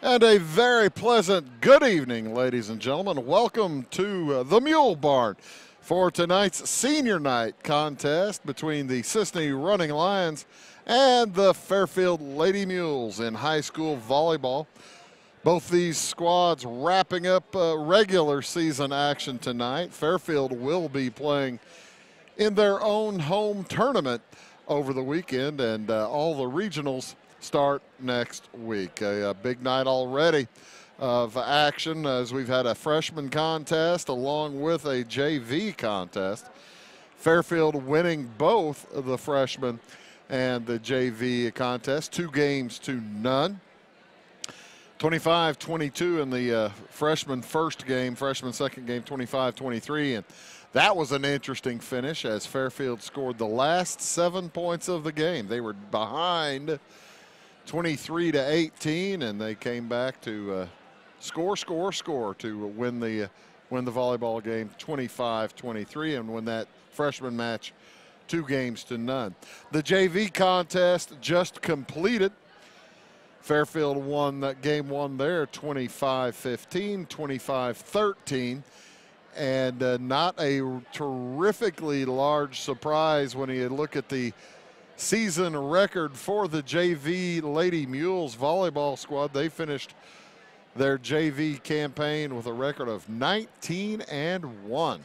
And a very pleasant good evening, ladies and gentlemen. Welcome to the Mule Barn for tonight's senior night contest between the Cisne Running Lions and the Fairfield Lady Mules in high school volleyball. Both these squads wrapping up regular season action tonight. Fairfield will be playing in their own home tournament over the weekend, and all the regionals start next week. A big night already of action as we've had a freshman contest along with a JV contest. Fairfield winning both the freshman and the JV contest, 2-0. 25-22 in the freshman first game, freshman second game 25-23, and that was an interesting finish as Fairfield scored the last 7 points of the game. They were behind 23-18, and they came back to score to win the volleyball game 25-23 and win that freshman match 2-0. The JV contest just completed. Fairfield won that game one there 25-15, 25-13, and not a terrifically large surprise when you look at the season record for the JV Lady Mules volleyball squad. They finished their JV campaign with a record of 19-1.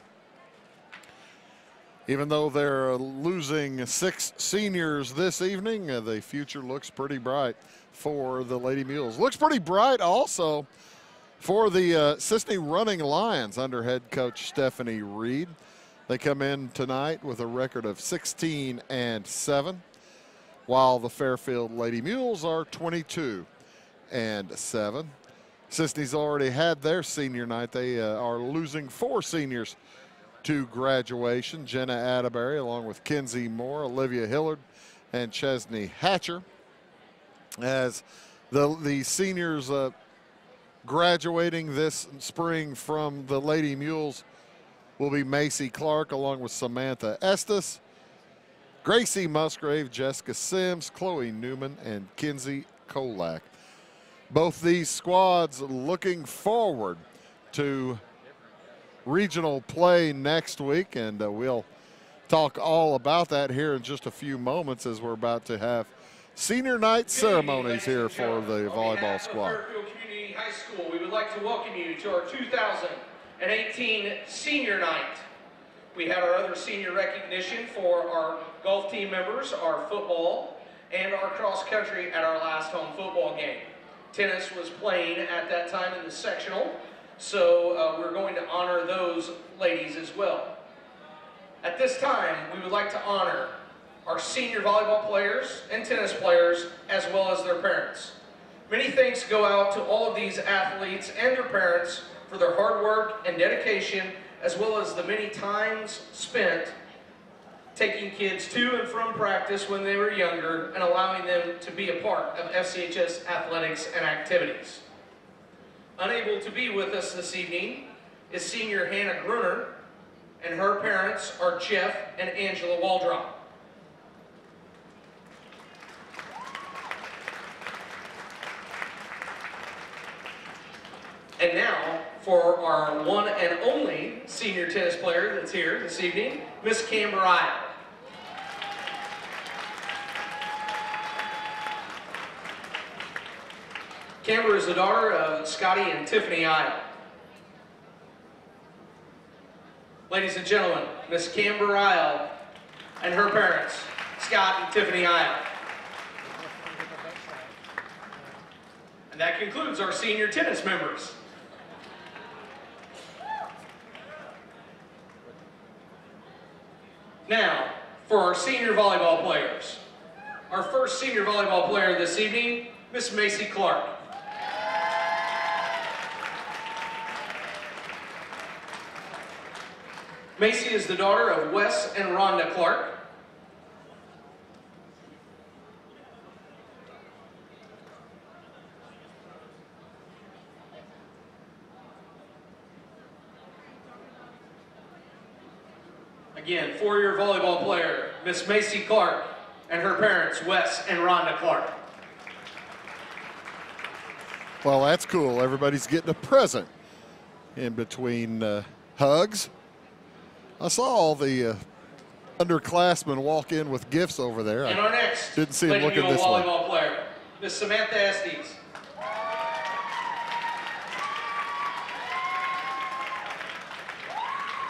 Even though they're losing 6 seniors this evening, the future looks pretty bright for the Lady Mules. Looks pretty bright also for the Cisne Running Lions under head coach Stephanie Reed. They come in tonight with a record of 16-7, while the Fairfield Lady Mules are 22-7. Cisne's already had their senior night. They are losing 4 seniors to graduation. Jenna Atterbury along with Kinsey Moore, Olivia Hillard, and Chesney Hatcher. As the seniors graduating this spring from the Lady Mules will be Macy Clark along with Samantha Estes, Gracie Musgrave, Jessica Sims, Chloe Newman, and Kinsey Kolak. Both these squads looking forward to regional play next week, and we'll talk all about that here in just a few moments as we're about to have senior night ceremonies here for the volleyball squad. Fairfield Community High School, we would like to welcome you to our 2018 senior night. We had our other senior recognition for our golf team members, our football, and our cross country at our last home football game. Tennis was playing at that time in the sectional, so we're going to honor those ladies as well. At this time, we would like to honor our senior volleyball players and tennis players, as well as their parents. Many thanks go out to all of these athletes and their parents for their hard work and dedication, as well as the many times spent taking kids to and from practice when they were younger and allowing them to be a part of FCHS athletics and activities. Unable to be with us this evening is senior Hannah Gruner, and her parents are Jeff and Angela Waldrop. And now, for our one and only senior tennis player that's here this evening, Miss Camber Isle. Camber is the daughter of Scotty and Tiffany Isle. Ladies and gentlemen, Miss Camber Isle and her parents, Scott and Tiffany Isle. And that concludes our senior tennis members. Now, for our senior volleyball players. Our first senior volleyball player this evening, Miss Macy Clark. Macy is the daughter of Wes and Rhonda Clark. Again, four-year volleyball player, Miss Macy Clark, and her parents, Wes and Rhonda Clark. Well, that's cool. Everybody's getting a present in between hugs. I saw all the underclassmen walk in with gifts over there. And our next didn't see them looking this way. volleyball player, Miss Samantha Estes.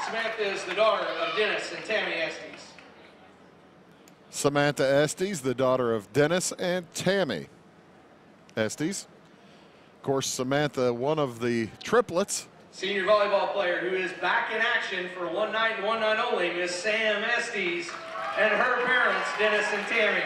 Samantha is the daughter of Dennis and Tammy Estes. Samantha Estes, the daughter of Dennis and Tammy Estes. Of course, Samantha, one of the triplets. Senior volleyball player who is back in action for one night and one night only, Miss Sam Estes, and her parents, Dennis and Tammy.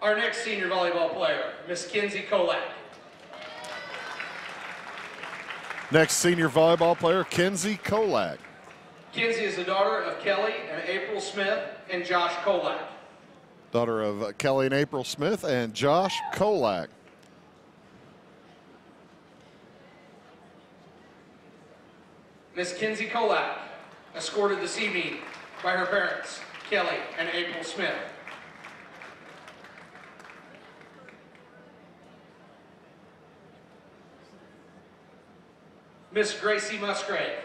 Our next senior volleyball player, Miss Kinsey Kolak. Next senior volleyball player, Kinsey Kolak. Kinsey is the daughter of Kelly and April Smith and Josh Kolak. Daughter of Kelly and April Smith and Josh Kolak. Miss Kinsey Kolak, escorted this evening by her parents, Kelly and April Smith. Miss Gracie Musgrave.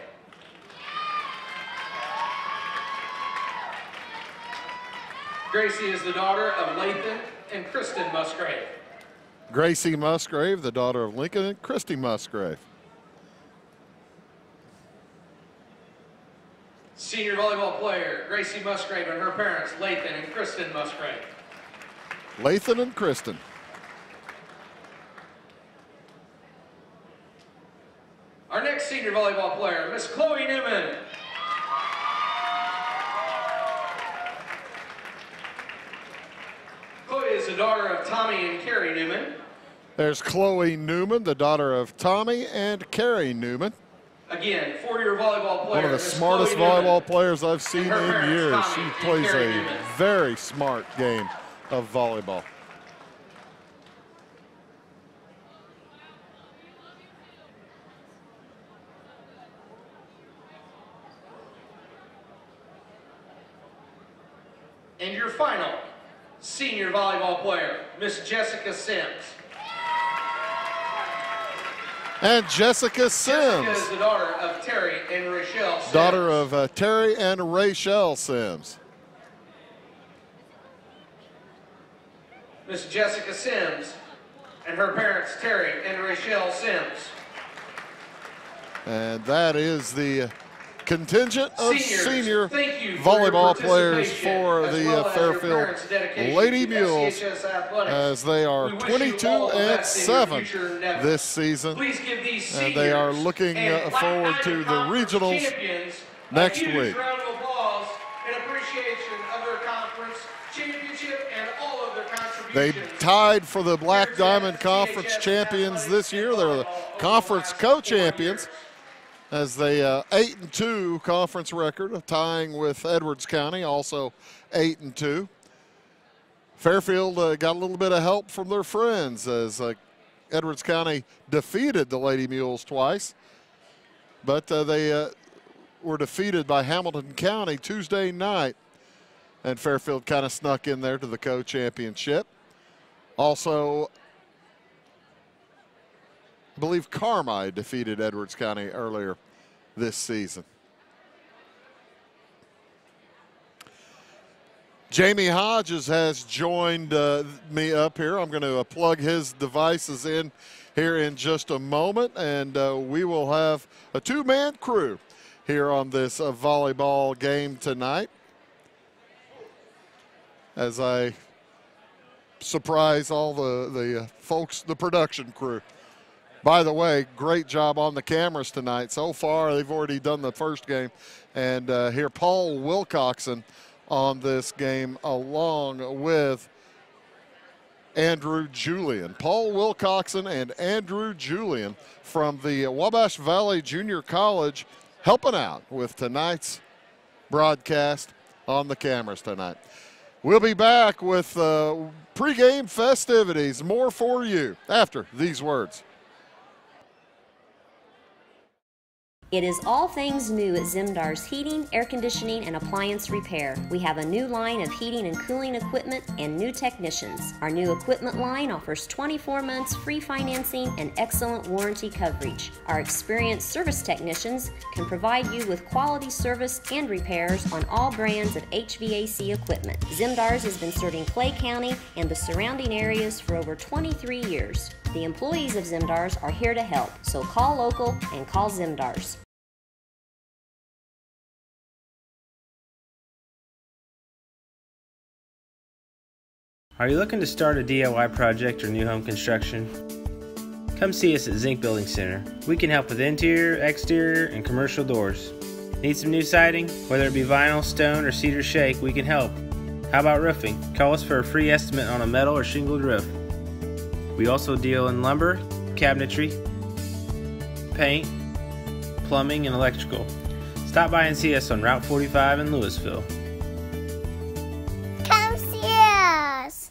Gracie is the daughter of Lathan and Kristen Musgrave. Gracie Musgrave, the daughter of Lincoln and Christy Musgrave. Senior volleyball player, Gracie Musgrave and her parents, Lathan and Kristen Musgrave. Lathan and Kristen. Our next senior volleyball player, Miss Chloe Newman. Chloe is the daughter of Tommy and Carrie Newman. There's Chloe Newman, the daughter of Tommy and Carrie Newman. Again, four-year volleyball player. One of the Miss smartest Chloe volleyball Newman. players I've seen in parents, years. Tommy She and plays Carrie a Newman. very smart game of volleyball. And your final senior volleyball player, Miss Jessica Sims. And Jessica Sims. Jessica is the daughter of Terry and Rachelle Sims. Daughter of Terry and Rachelle Sims. Miss Jessica Sims and her parents, Terry and Rachelle Sims. And that is the contingent of Seniors, senior thank you volleyball for your players participation, for as the well as your Fairfield parents' dedication Lady to Mules SCHS Athletics. as they are We wish you 22 all the and best in your 7 future endeavors. this season. Please give these And they are seniors looking and Black forward Diamond to the Conference regionals champions next a huge week. round of applause in appreciation of their conference championship and all of their They contributions. tied for the Black Here's Diamond SCHS Conference champions Athletics this year. and They're the volleyball conference over the last 4 co-champions years. as they 8-2 conference record, tying with Edwards County, also 8-2. Fairfield got a little bit of help from their friends as Edwards County defeated the Lady Mules twice, but they were defeated by Hamilton County Tuesday night, and Fairfield kind of snuck in there to the co-championship. Also, I believe Carmi defeated Edwards County earlier this season. Jamie Hodges has joined me up here. I'm going to plug his devices in here in just a moment, and we will have a two-man crew here on this volleyball game tonight as I surprise all the folks, the production crew. By the way, great job on the cameras tonight. So far, they've already done the first game. And here, Paul Wilcoxon on this game along with Andrew Julian. Paul Wilcoxon and Andrew Julian from the Wabash Valley Junior College helping out with tonight's broadcast on the cameras tonight. We'll be back with pregame festivities, more for you after these words. It is all things new at Zimdar's Heating, Air Conditioning, and Appliance Repair. We have a new line of heating and cooling equipment and new technicians. Our new equipment line offers 24 months free financing and excellent warranty coverage. Our experienced service technicians can provide you with quality service and repairs on all brands of HVAC equipment. Zimdar's has been serving Clay County and the surrounding areas for over 23 years. The employees of Zimdar's are here to help, so call local and call Zimdar's. Are you looking to start a DIY project or new home construction? Come see us at Zinc Building Center. We can help with interior, exterior, and commercial doors. Need some new siding? Whether it be vinyl, stone, or cedar shake, we can help. How about roofing? Call us for a free estimate on a metal or shingled roof. We also deal in lumber, cabinetry, paint, plumbing, and electrical. Stop by and see us on Route 45 in Louisville. Come see us!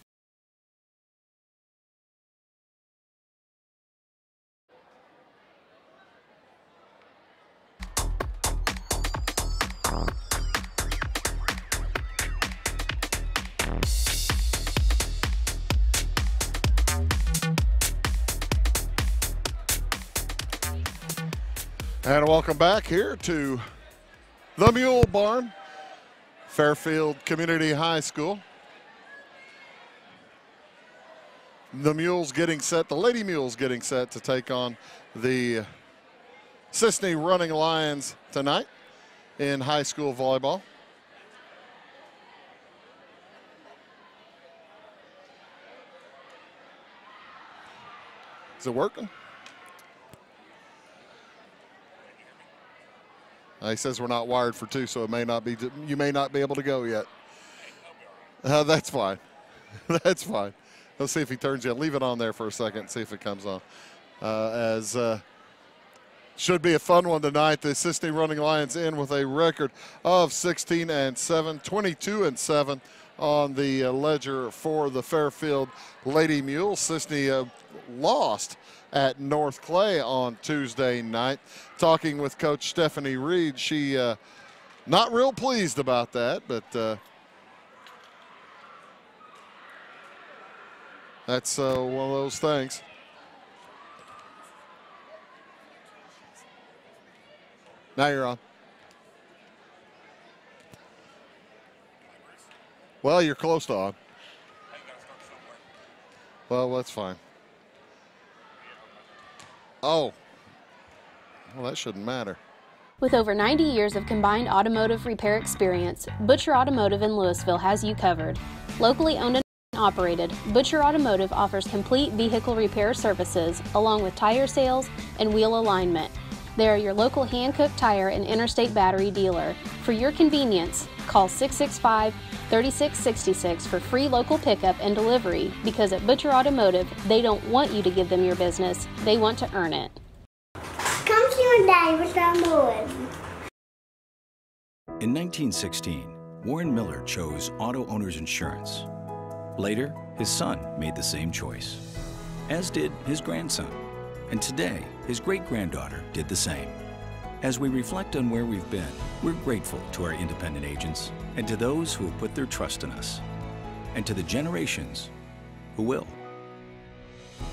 And welcome back here to the Mule Barn, Fairfield Community High School. The Lady Mules getting set to take on the Cisne Running Lions tonight in high school volleyball. Is it working? He says we're not wired for two, so it may not be. You may not be able to go yet. That's fine. That's fine. Let's see if he turns you. Leave it on there for a second. See if it comes on. Should be a fun one tonight. The Cisne Running Lions in with a record of 16-7, 22-7 on the ledger for the Fairfield Lady Mules. Cisne lost at North Clay on Tuesday night. Talking with Coach Stephanie Reed, she not real pleased about that, but that's one of those things. Now you're on. Well, you're close to on. Well, that's fine. Oh, well, that shouldn't matter. With over 90 years of combined automotive repair experience, Butcher Automotive in Louisville has you covered. Locally owned and operated, Butcher Automotive offers complete vehicle repair services along with tire sales and wheel alignment. They are your local hand-cooked tire and interstate battery dealer. For your convenience, call 665-3666 for free local pickup and delivery, because at Butcher Automotive, they don't want you to give them your business, they want to earn it. Come see my daddy with our boys. In 1916, Warren Miller chose Auto Owners Insurance. Later, his son made the same choice, as did his grandson. And today, his great-granddaughter did the same. As we reflect on where we've been, we're grateful to our independent agents and to those who have put their trust in us, and to the generations who will.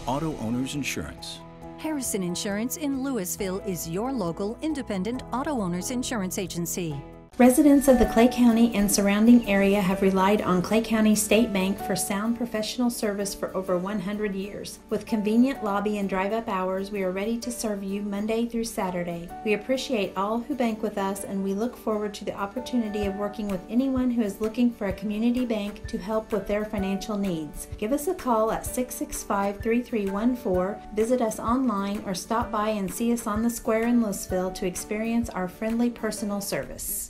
Auto Owners Insurance. Harrison Insurance in Louisville is your local independent auto owners insurance agency. Residents of the Clay County and surrounding area have relied on Clay County State Bank for sound professional service for over 100 years. With convenient lobby and drive-up hours, we are ready to serve you Monday through Saturday. We appreciate all who bank with us, and we look forward to the opportunity of working with anyone who is looking for a community bank to help with their financial needs. Give us a call at 665-3314, visit us online, or stop by and see us on the square in Louisville to experience our friendly personal service.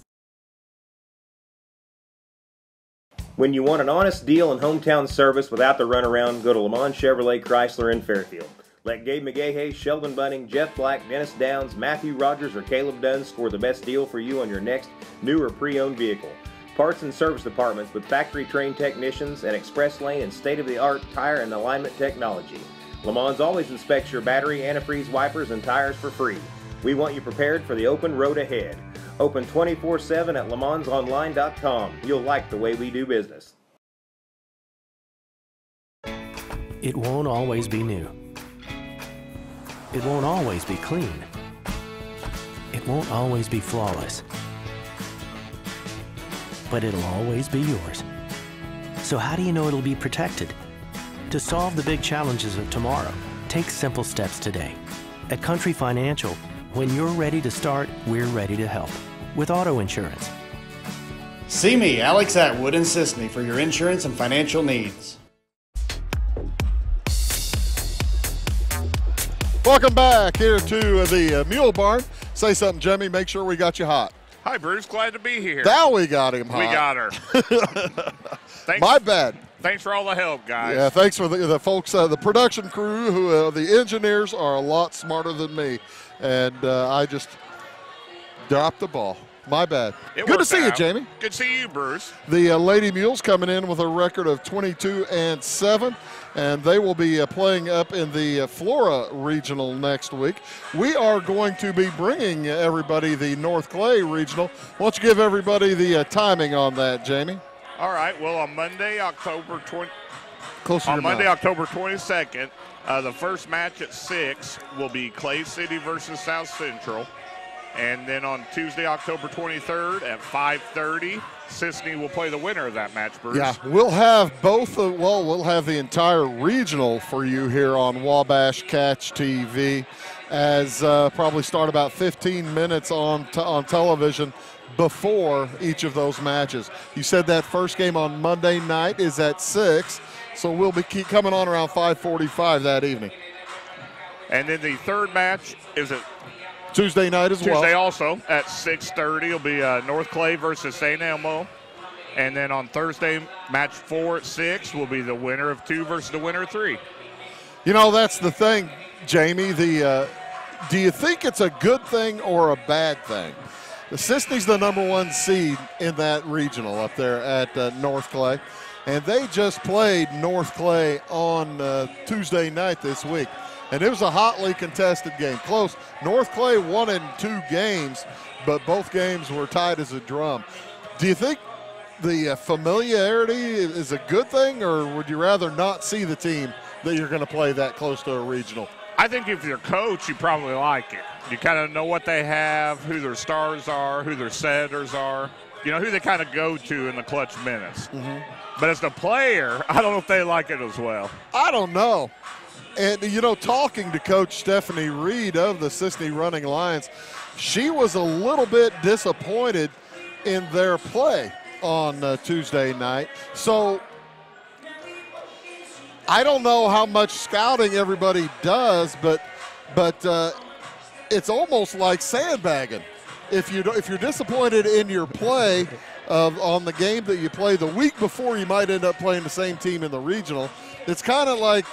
When you want an honest deal and hometown service without the runaround, go to Lamont Chevrolet Chrysler in Fairfield. Let Gabe McGahey, Sheldon Bunning, Jeff Black, Dennis Downs, Matthew Rogers, or Caleb Dunn score the best deal for you on your next new or pre-owned vehicle. Parts and service departments with factory-trained technicians and express lane and state-of-the-art tire and alignment technology. Lamont's always inspects your battery, antifreeze wipers, and tires for free. We want you prepared for the open road ahead. Open 24/7 at lemonsonline.com. You'll like the way we do business. It won't always be new. It won't always be clean. It won't always be flawless. But it'll always be yours. So how do you know it'll be protected? To solve the big challenges of tomorrow, take simple steps today. At Country Financial, when you're ready to start, we're ready to help. With auto insurance. See me, Alex Atwood in Cisne, for your insurance and financial needs. Welcome back here to the Mule Barn. Say something, Jimmy. Make sure we got you hot. Hi, Bruce. Glad to be here. Now we got him hot. We got her. My bad. Thanks for all the help, guys. Yeah, thanks for the folks, the production crew, who the engineers are a lot smarter than me, and I just dropped the ball. My bad. Good to see you, Jamie. Good to see you, Bruce. The Lady Mules coming in with a record of 22-7, and they will be playing up in the Flora Regional next week. We are going to be bringing everybody the North Clay Regional. Why don't you give everybody the timing on that, Jamie? All right. Well, on Monday, October 22nd, the first match at 6 will be Clay City versus South Central. And then on Tuesday, October 23rd at 5:30, Cisne will play the winner of that match, Bruce. Yeah, we'll have both. We'll have the entire regional for you here on Wabash Catch TV, as probably start about 15 minutes on television before each of those matches. You said that first game on Monday night is at 6, so we'll be coming on around 5:45 that evening. And then the third match is at Tuesday night as well. Tuesday also at 6:30 will be North Clay versus St. Elmo. And then on Thursday, match 4 at 6 will be the winner of 2 versus the winner of 3. You know, that's the thing, Jamie. Do you think it's a good thing or a bad thing? The Cisne's the #1 seed in that regional up there at North Clay. And they just played North Clay on Tuesday night this week. And it was a hotly contested game. Close. North Clay won in 2 games, but both games were tied as a drum. Do you think the familiarity is a good thing, or would you rather not see the team that you're going to play that close to a regional? I think if you're a coach, you probably like it. You kind of know what they have, who their stars are, who their setters are, who they kind of go to in the clutch minutes. Mm-hmm. But as the player, I don't know if they like it as well. I don't know. And, talking to Coach Stephanie Reed of the Cisne Running Lions, she was a little bit disappointed in their play on Tuesday night. So I don't know how much scouting everybody does, but it's almost like sandbagging. If you're disappointed in your play on the game that you play the week before, you might end up playing the same team in the regional. It's kind of like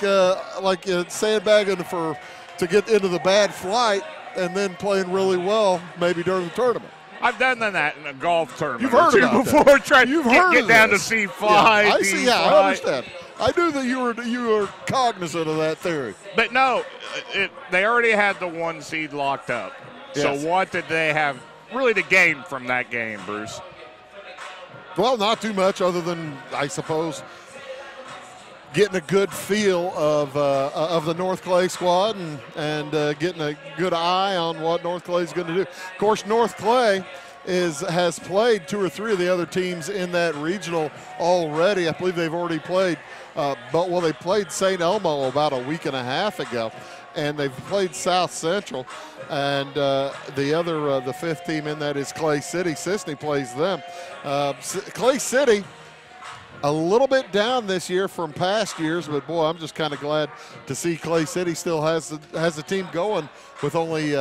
sandbagging to get into the bad flight and then playing really well maybe during the tournament. I've done that in a golf tournament. You've heard about before. that. Trying You've to heard get of down this. to C5. Yeah, I see. Yeah, D5. I understand. I knew that you were cognizant of that theory. But no, they already had the 1 seed locked up. Yes. So what did they have really to gain from that game, Bruce? Well, not too much other than, I suppose, getting a good feel of the North Clay squad and getting a good eye on what North Clay is going to do. Of course, North Clay has played 2 or 3 of the other teams in that regional already. I believe they've already played, they played St. Elmo about a week and a half ago, and they've played South Central. And the 5th team in that is Clay City. Cisne plays them. Clay City, a little bit down this year from past years, but boy, I'm just kind of glad to see Clay City still has the team going with only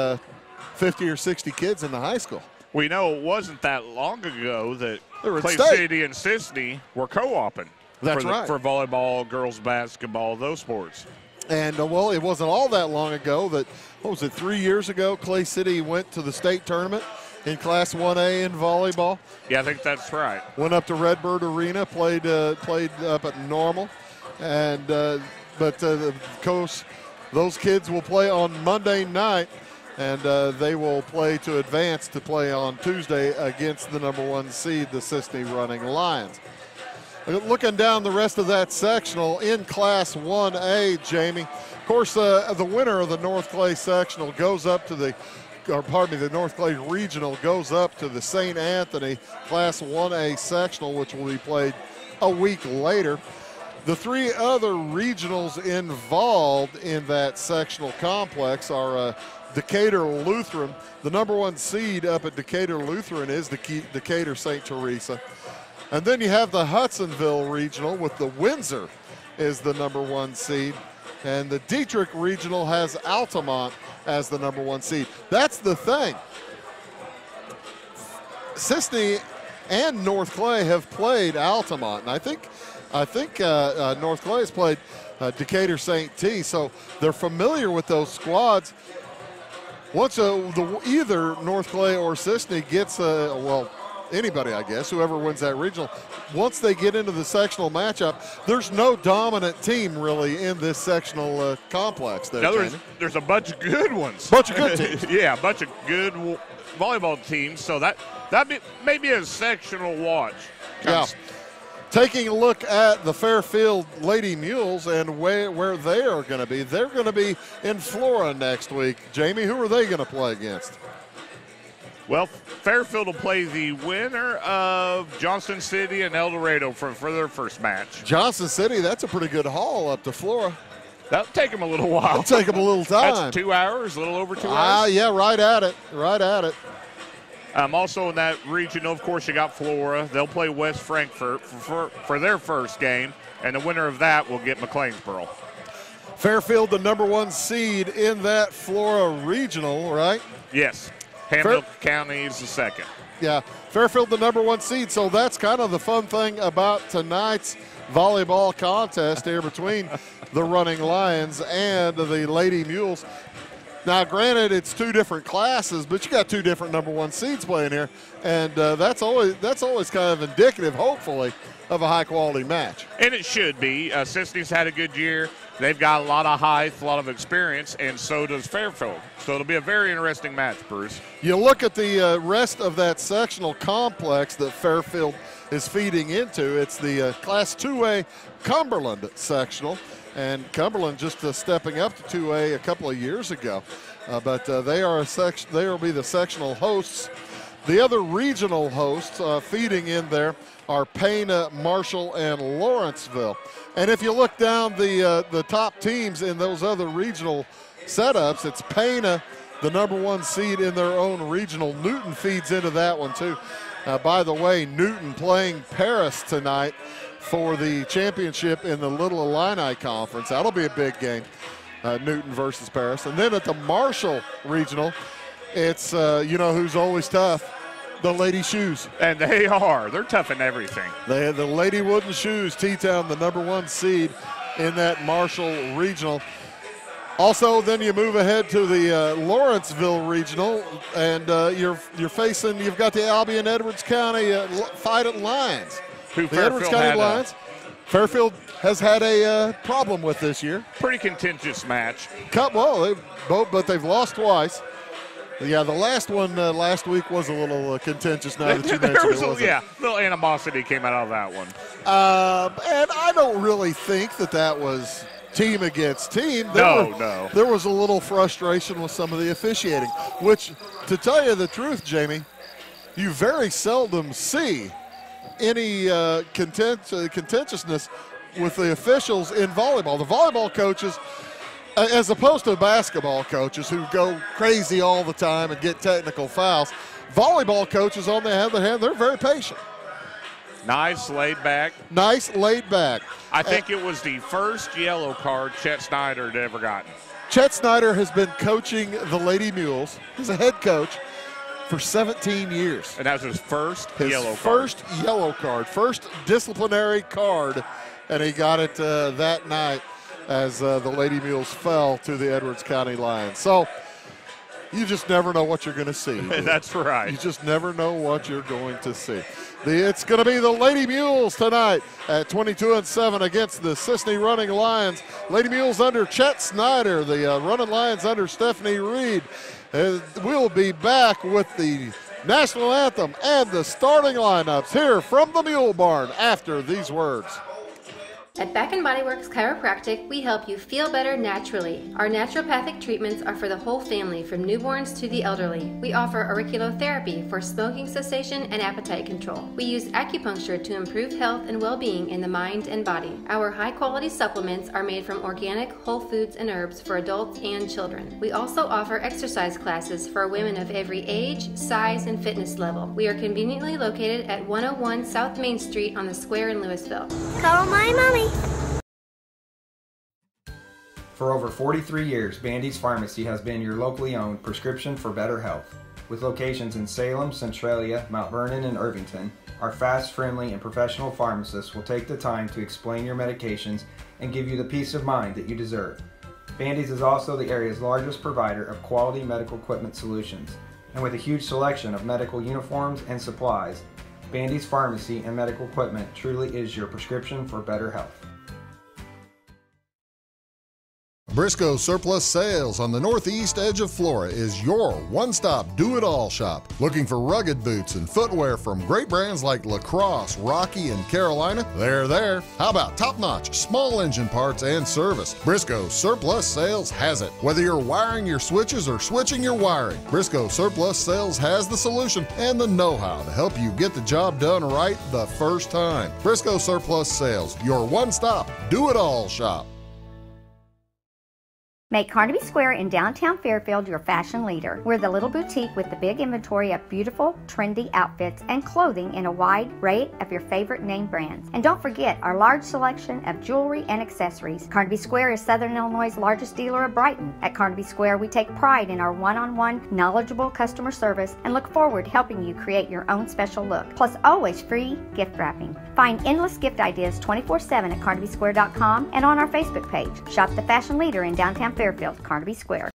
50 or 60 kids in the high school. We know it wasn't that long ago that Clay state. City and Cisne were co-oping. That's right. For volleyball, girls basketball, those sports. And, it wasn't all that long ago that, 3 years ago, Clay City went to the state tournament in Class 1A in volleyball. Yeah, I think that's right. Went up to Redbird Arena, played up at Normal. And, of course, those kids will play on Monday night and they will play to advance to play on Tuesday against the #1 seed, the Cisne Running Lions. Looking down the rest of that sectional in Class 1A, Jamie, of course, the winner of the North Clay sectional goes up to the North Clay Regional goes up to the St. Anthony Class 1A sectional, which will be played a week later. The three other regionals involved in that sectional complex are Decatur Lutheran. The #1 seed up at Decatur Lutheran is Decatur St. Teresa. And then you have the Hudsonville Regional with the Windsor is the #1 seed. And the Dietrich Regional has Altamont as the #1 seed. That's the thing. Cisne and North Clay have played Altamont, and I think North Clay has played Decatur St. T, so they're familiar with those squads. Once either North Clay or Cisne gets anybody, I guess, whoever wins that regional, once they get into the sectional matchup, there's no dominant team really in this sectional complex. There's a bunch of good ones. Bunch of good teams. Yeah, a bunch of good volleyball teams. So that may be a sectional watch. Yeah. Taking a look at the Fairfield Lady Mules and where they are going to be. They're going to be in Flora next week. Jamie, who are they going to play against? Well, Fairfield will play the winner of Johnson City and El Dorado for their first match. Johnson City, that's a pretty good haul up to Flora. That'll take them a little while. That'll take them a little time. That's 2 hours, a little over 2 hours. Yeah, right at it. Also in that region, of course, you got Flora. They'll play West Frankfort for their first game, and the winner of that will get McLeansboro. Fairfield, the #1 seed in that Flora regional, right? Yes. Hamilton County is the second. Yeah, Fairfield, the #1 seed. So that's kind of the fun thing about tonight's volleyball contest here between the Running Lions and the Lady Mules. Now, granted, it's two different classes, but you got two different #1 seeds playing here, and that's always kind of indicative, hopefully, of a high-quality match. And it should be. Cisne's had a good year. They've got a lot of height, a lot of experience, and so does Fairfield. So it'll be a very interesting match, Bruce. You look at the rest of that sectional complex that Fairfield is feeding into. It's the Class 2A Cumberland sectional, and Cumberland just stepping up to 2A a couple of years ago. But they will be the sectional hosts. The other regional hosts feeding in there are Pana, Marshall, and Lawrenceville. And if you look down the top teams in those other regional setups, it's Pana, the #1 seed in their own regional. Newton feeds into that one too. By the way, Newton playing Paris tonight for the championship in the Little Illini Conference. That'll be a big game, Newton versus Paris. And then at the Marshall regional, it's who's always tough. The Lady Shoes. And they are. They're tough in everything. They have the Lady Wooden Shoes, T-Town, the #1 seed in that Marshall Regional. Also, then you move ahead to the Lawrenceville Regional, and you've got the Albion Edwards County Fighting Lions. The Edwards County Lions. Fairfield has had a problem with this year. Pretty contentious match. But they've lost twice. Yeah, the last one last week was a little contentious now that you mentioned it. A little animosity came out of that one. And I don't really think that was team against team. No. There was a little frustration with some of the officiating, which, to tell you the truth, Jamie, you very seldom see any contentiousness with the officials in volleyball. The volleyball coaches, as opposed to basketball coaches who go crazy all the time and get technical fouls, volleyball coaches, on the other hand, they're very patient. Nice, laid back. I think it was the first yellow card Chet Snyder had ever gotten. Chet Snyder has been coaching the Lady Mules. He's a head coach for 17 years. And that was his first yellow card. First yellow card, first disciplinary card, and he got it that night as the Lady Mules fell to the Edwards County Lions. So you just never know what you're going to see. That's right. You just never know what you're going to see. It's going to be the Lady Mules tonight at 22-7 against the Cisne Running Lions. Lady Mules under Chet Snyder, the Running Lions under Stephanie Reed. We'll be back with the national anthem and the starting lineups here from the Mule Barn after these words. At Back & Body Works Chiropractic, we help you feel better naturally. Our naturopathic treatments are for the whole family, from newborns to the elderly. We offer auriculotherapy for smoking cessation and appetite control. We use acupuncture to improve health and well-being in the mind and body. Our high-quality supplements are made from organic, whole foods and herbs for adults and children. We also offer exercise classes for women of every age, size, and fitness level. We are conveniently located at 101 South Main Street on the Square in Louisville. Call my mommy. For over 43 years, Bandy's Pharmacy has been your locally owned prescription for better health. With locations in Salem, Centralia, Mount Vernon, and Irvington, our fast, friendly, and professional pharmacists will take the time to explain your medications and give you the peace of mind that you deserve. Bandy's is also the area's largest provider of quality medical equipment solutions, and with a huge selection of medical uniforms and supplies, Bandy's Pharmacy and Medical Equipment truly is your prescription for better health. Briscoe Surplus Sales on the northeast edge of Flora is your one-stop do-it-all shop. Looking for rugged boots and footwear from great brands like Lacrosse, Rocky, and Carolina? They're there. How about top-notch small engine parts and service? Briscoe Surplus Sales has it. Whether you're wiring your switches or switching your wiring, Briscoe Surplus Sales has the solution and the know-how to help you get the job done right the first time. Briscoe Surplus Sales, your one-stop do-it-all shop. Make Carnaby Square in downtown Fairfield your fashion leader. We're the little boutique with the big inventory of beautiful, trendy outfits and clothing in a wide array of your favorite name brands. And don't forget our large selection of jewelry and accessories. Carnaby Square is Southern Illinois' largest dealer of Brighton. At Carnaby Square, we take pride in our one-on-one, knowledgeable customer service and look forward to helping you create your own special look. Plus, always free gift wrapping. Find endless gift ideas 24/7 at CarnabySquare.com and on our Facebook page. Shop the fashion leader in downtown Fairfield, Carnaby Square.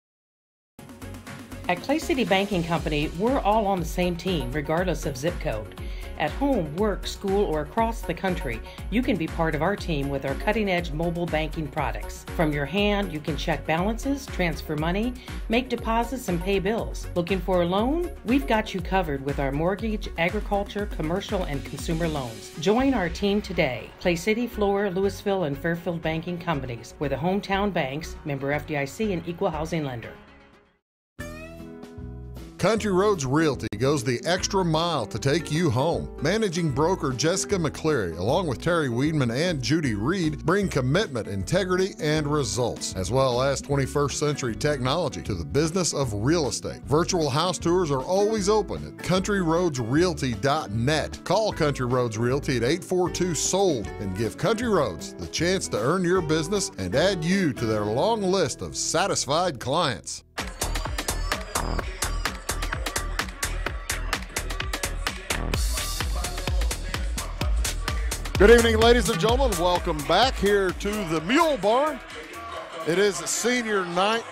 At Clay City Banking Company, we're all on the same team, regardless of zip code. At home, work, school, or across the country, you can be part of our team with our cutting-edge mobile banking products. From your hand, you can check balances, transfer money, make deposits, and pay bills. Looking for a loan? We've got you covered with our mortgage, agriculture, commercial, and consumer loans. Join our team today. Clay City, Flora, Louisville, and Fairfield Banking Companies. We're the hometown banks, member FDIC, and equal housing lender. Country Roads Realty goes the extra mile to take you home. Managing broker Jessica McCleary, along with Terry Weedman and Judy Reed, bring commitment, integrity, and results, as well as 21st century technology to the business of real estate. Virtual house tours are always open at countryroadsrealty.net. Call Country Roads Realty at 842-SOLD and give Country Roads the chance to earn your business and add you to their long list of satisfied clients. Good evening, ladies and gentlemen. Welcome back here to the Mule Barn. It is senior night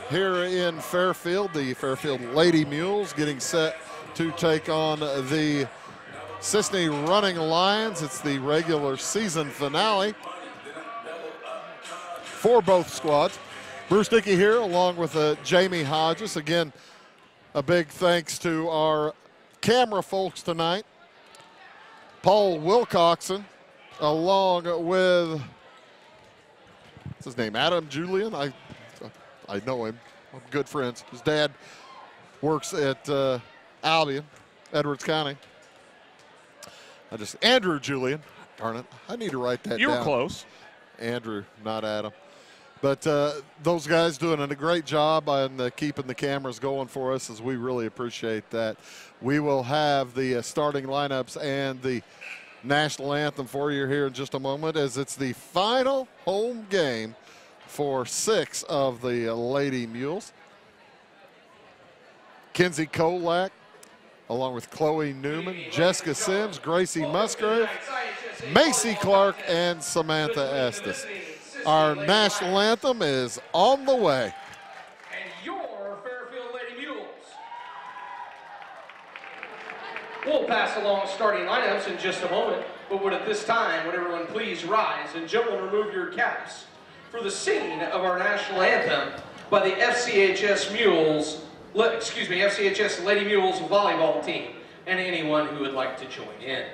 here in Fairfield. The Fairfield Lady Mules getting set to take on the Cisne Running Lions. It's the regular season finale for both squads. Bruce Dickey here along with Jamie Hodges. Again, a big thanks to our camera folks tonight. Paul Wilcoxon, along with, what's his name, Adam Julian? I know him. I'm good friends. His dad works at Albion, Edwards County. Andrew Julian. Darn it, I need to write that down. You were close. Andrew, not Adam. But those guys doing a great job on keeping the cameras going for us, as we really appreciate that. We will have the starting lineups and the national anthem for you here in just a moment, as it's the final home game for 6 of the Lady Mules. Kinsey Kolak, along with Chloe Newman, Jessica Sims, Gracie Musgrave, Macy Clark, and Samantha Estes. Our national anthem is on the way. And your Fairfield Lady Mules. We'll pass along starting lineups in just a moment, but would at this time, would everyone please rise and gentlemen remove your caps for the singing of our national anthem by the FCHS Mules FCHS Lady Mules volleyball team, and anyone who would like to join in.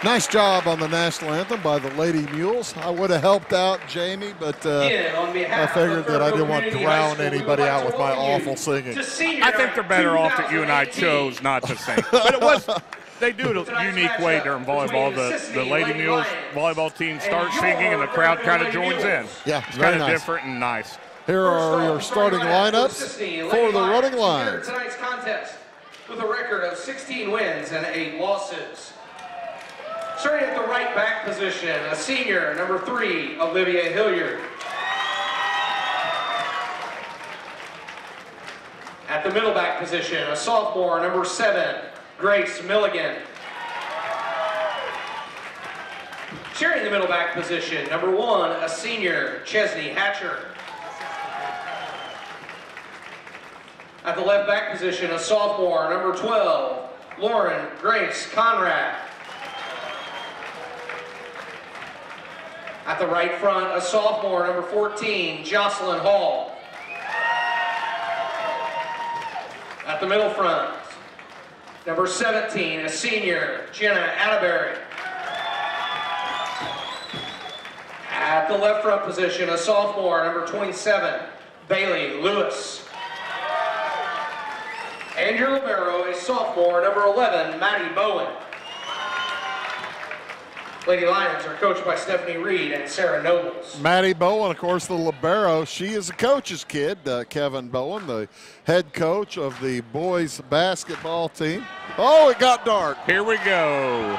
Nice job on the national anthem by the Lady Mules. I would have helped out Jamie, but I figured that I didn't want to drown anybody out with my awful singing. I think they're better off that you and I chose not to sing. But it was, they do it a unique way during volleyball. The Lady Mules volleyball team starts singing and the crowd kind of joins in. Yeah, it's very kind of nice. different and nice. Here are your starting lineups for the running line. Tonight's contest with a record of 16 wins and 8 losses. Starting at the right back position, a senior, number 3, Olivia Hilliard. At the middle back position, a sophomore, number 7, Grace Milligan. Sharing the middle back position, number 1, a senior, Cisne Hatcher. At the left back position, a sophomore, number 12, Lauren Grace Conrad. At the right front, a sophomore, number 14, Jocelyn Hall. At the middle front, number 17, a senior, Jenna Atterbury. At the left front position, a sophomore, number 27, Bailey Lewis. And your libero, a sophomore, number 11, Maddie Bowen. Lady Lions are coached by Stephanie Reed and Sarah Nobles. Maddie Bowen, of course, the libero. She is a coach's kid, Kevin Bowen, the head coach of the boys basketball team. Oh, it got dark. Here we go.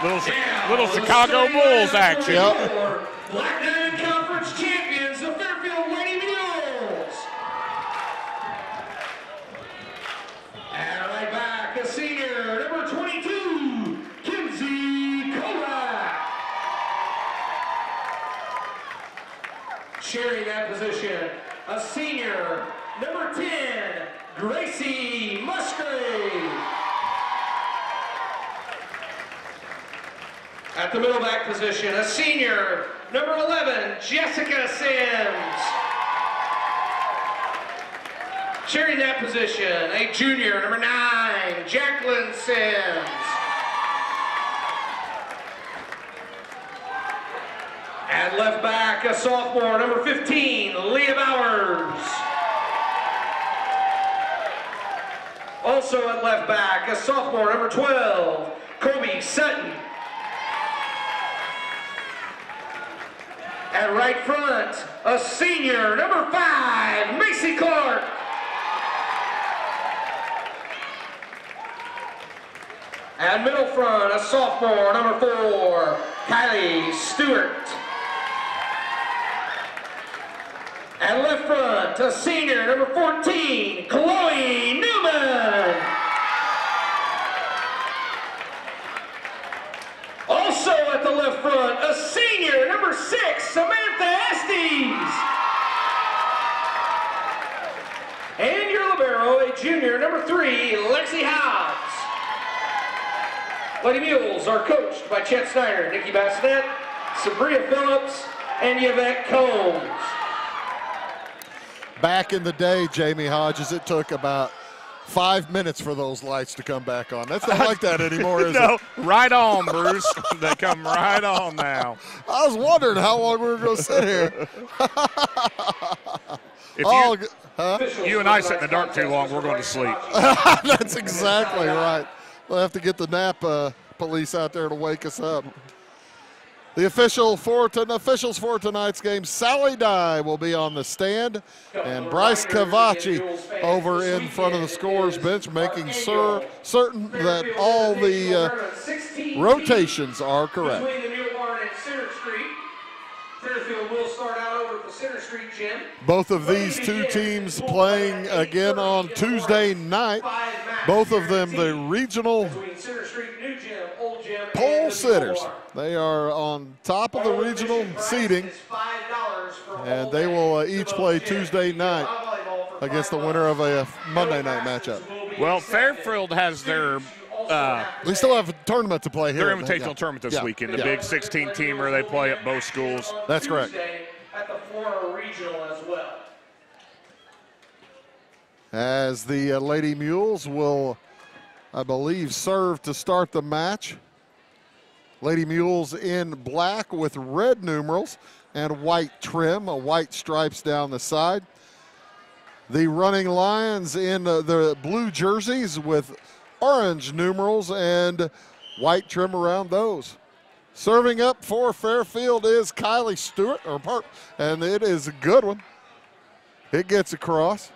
Little Chicago Bulls action. Yep. Black Diamond Conference champions, the Fairfield Lady Mules. And right back, a senior, number 22, Kinsey Kovac. Sharing that position, a senior, number 10, Gracie Musgrave. At the middle back position, a senior, number 11, Jessica Sims. Sharing that position, a junior, number 9, Jacqueline Sims. At left back, a sophomore, number 15, Leah Bowers. Also at left back, a sophomore, number 12, Kobe Sutton. At right front, a senior, number 5, Macy Clark. At middle front, a sophomore, number 4, Kylie Stewart. At left front, a senior, number 14, Chloe Newman. Also at the left front, a senior, number 6, Samantha Estes. And your libero, a junior, number 3, Lexi Hobbs. Lady Mules are coached by Chet Snyder, Nikki Bassinet, Sabria Phillips, and Yvette Combs. Back in the day, Jamie Hodges, it took about 5 minutes for those lights to come back on. That's not like that anymore, is no, it? right on, Bruce. They come right on now. I was wondering how long we were going to sit here. If you and I sit in the dark too long, we're going to sleep. That's exactly right. We'll have to get the nap police out there to wake us up. The officials for tonight's game, Sally Dye will be on the stand, and Bryce Cavacci over in front of the scorer's bench, making certain that all the rotations are correct. Between the Mule Barn and Center Street, Fairfield will start out over at the Center Street gym. Both of these two teams playing again on Tuesday night. Both of them the regional pole sitters. They are on top of the regional seeding, and they will each play Tuesday night against the winner of a Monday night matchup. Well, Fairfield has their they still have a tournament to play here. Their invitational tournament this weekend, the big 16-teamer they play at both schools. That's correct. At the former regional as well. As the Lady Mules will, I believe, serve to start the match. Lady Mules in black with red numerals and white trim, white stripes down the side. The Running Lions in the blue jerseys with orange numerals and white trim around those. Serving up for Fairfield is Kylie Stewart, and it is a good one. It gets across.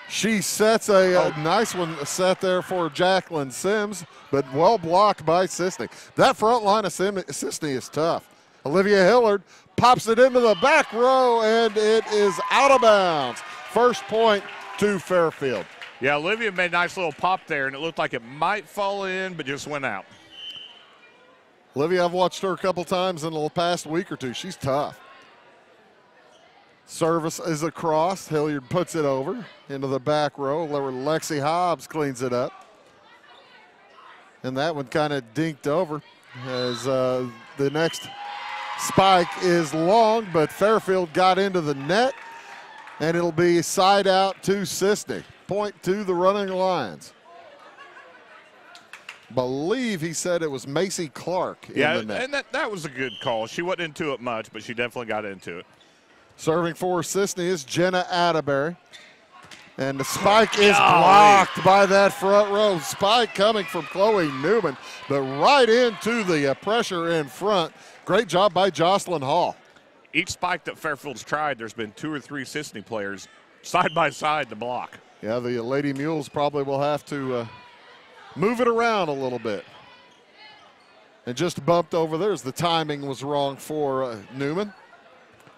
She sets a nice one set there for Jacqueline Sims, but well blocked by Cisne. That front line of Cisne is tough. Olivia Hillard pops it into the back row, and it is out of bounds. First point to Fairfield. Yeah, Olivia made a nice little pop there, and it looked like it might fall in, but just went out. Olivia, I've watched her a couple times in the past week or two. She's tough. Service is across. Hilliard puts it over into the back row. Lexi Hobbs cleans it up. And that one kind of dinked over as the next spike is long, but Fairfield got into the net, and it'll be side out to Cisne. Point to the Running Lions. Believe he said it was Macy Clark in the net. And that was a good call. She wasn't into it much, but she definitely got into it. Serving for Cisne is Jenna Atterbury. And the spike is blocked by that front row. Spike coming from Chloe Newman, but right into the pressure in front. Great job by Jocelyn Hall. Each spike that Fairfield's tried, there's been 2 or 3 Cisne players side by side to block. Yeah, the Lady Mules probably will have to move it around a little bit. And just bumped over there as the timing was wrong for Newman.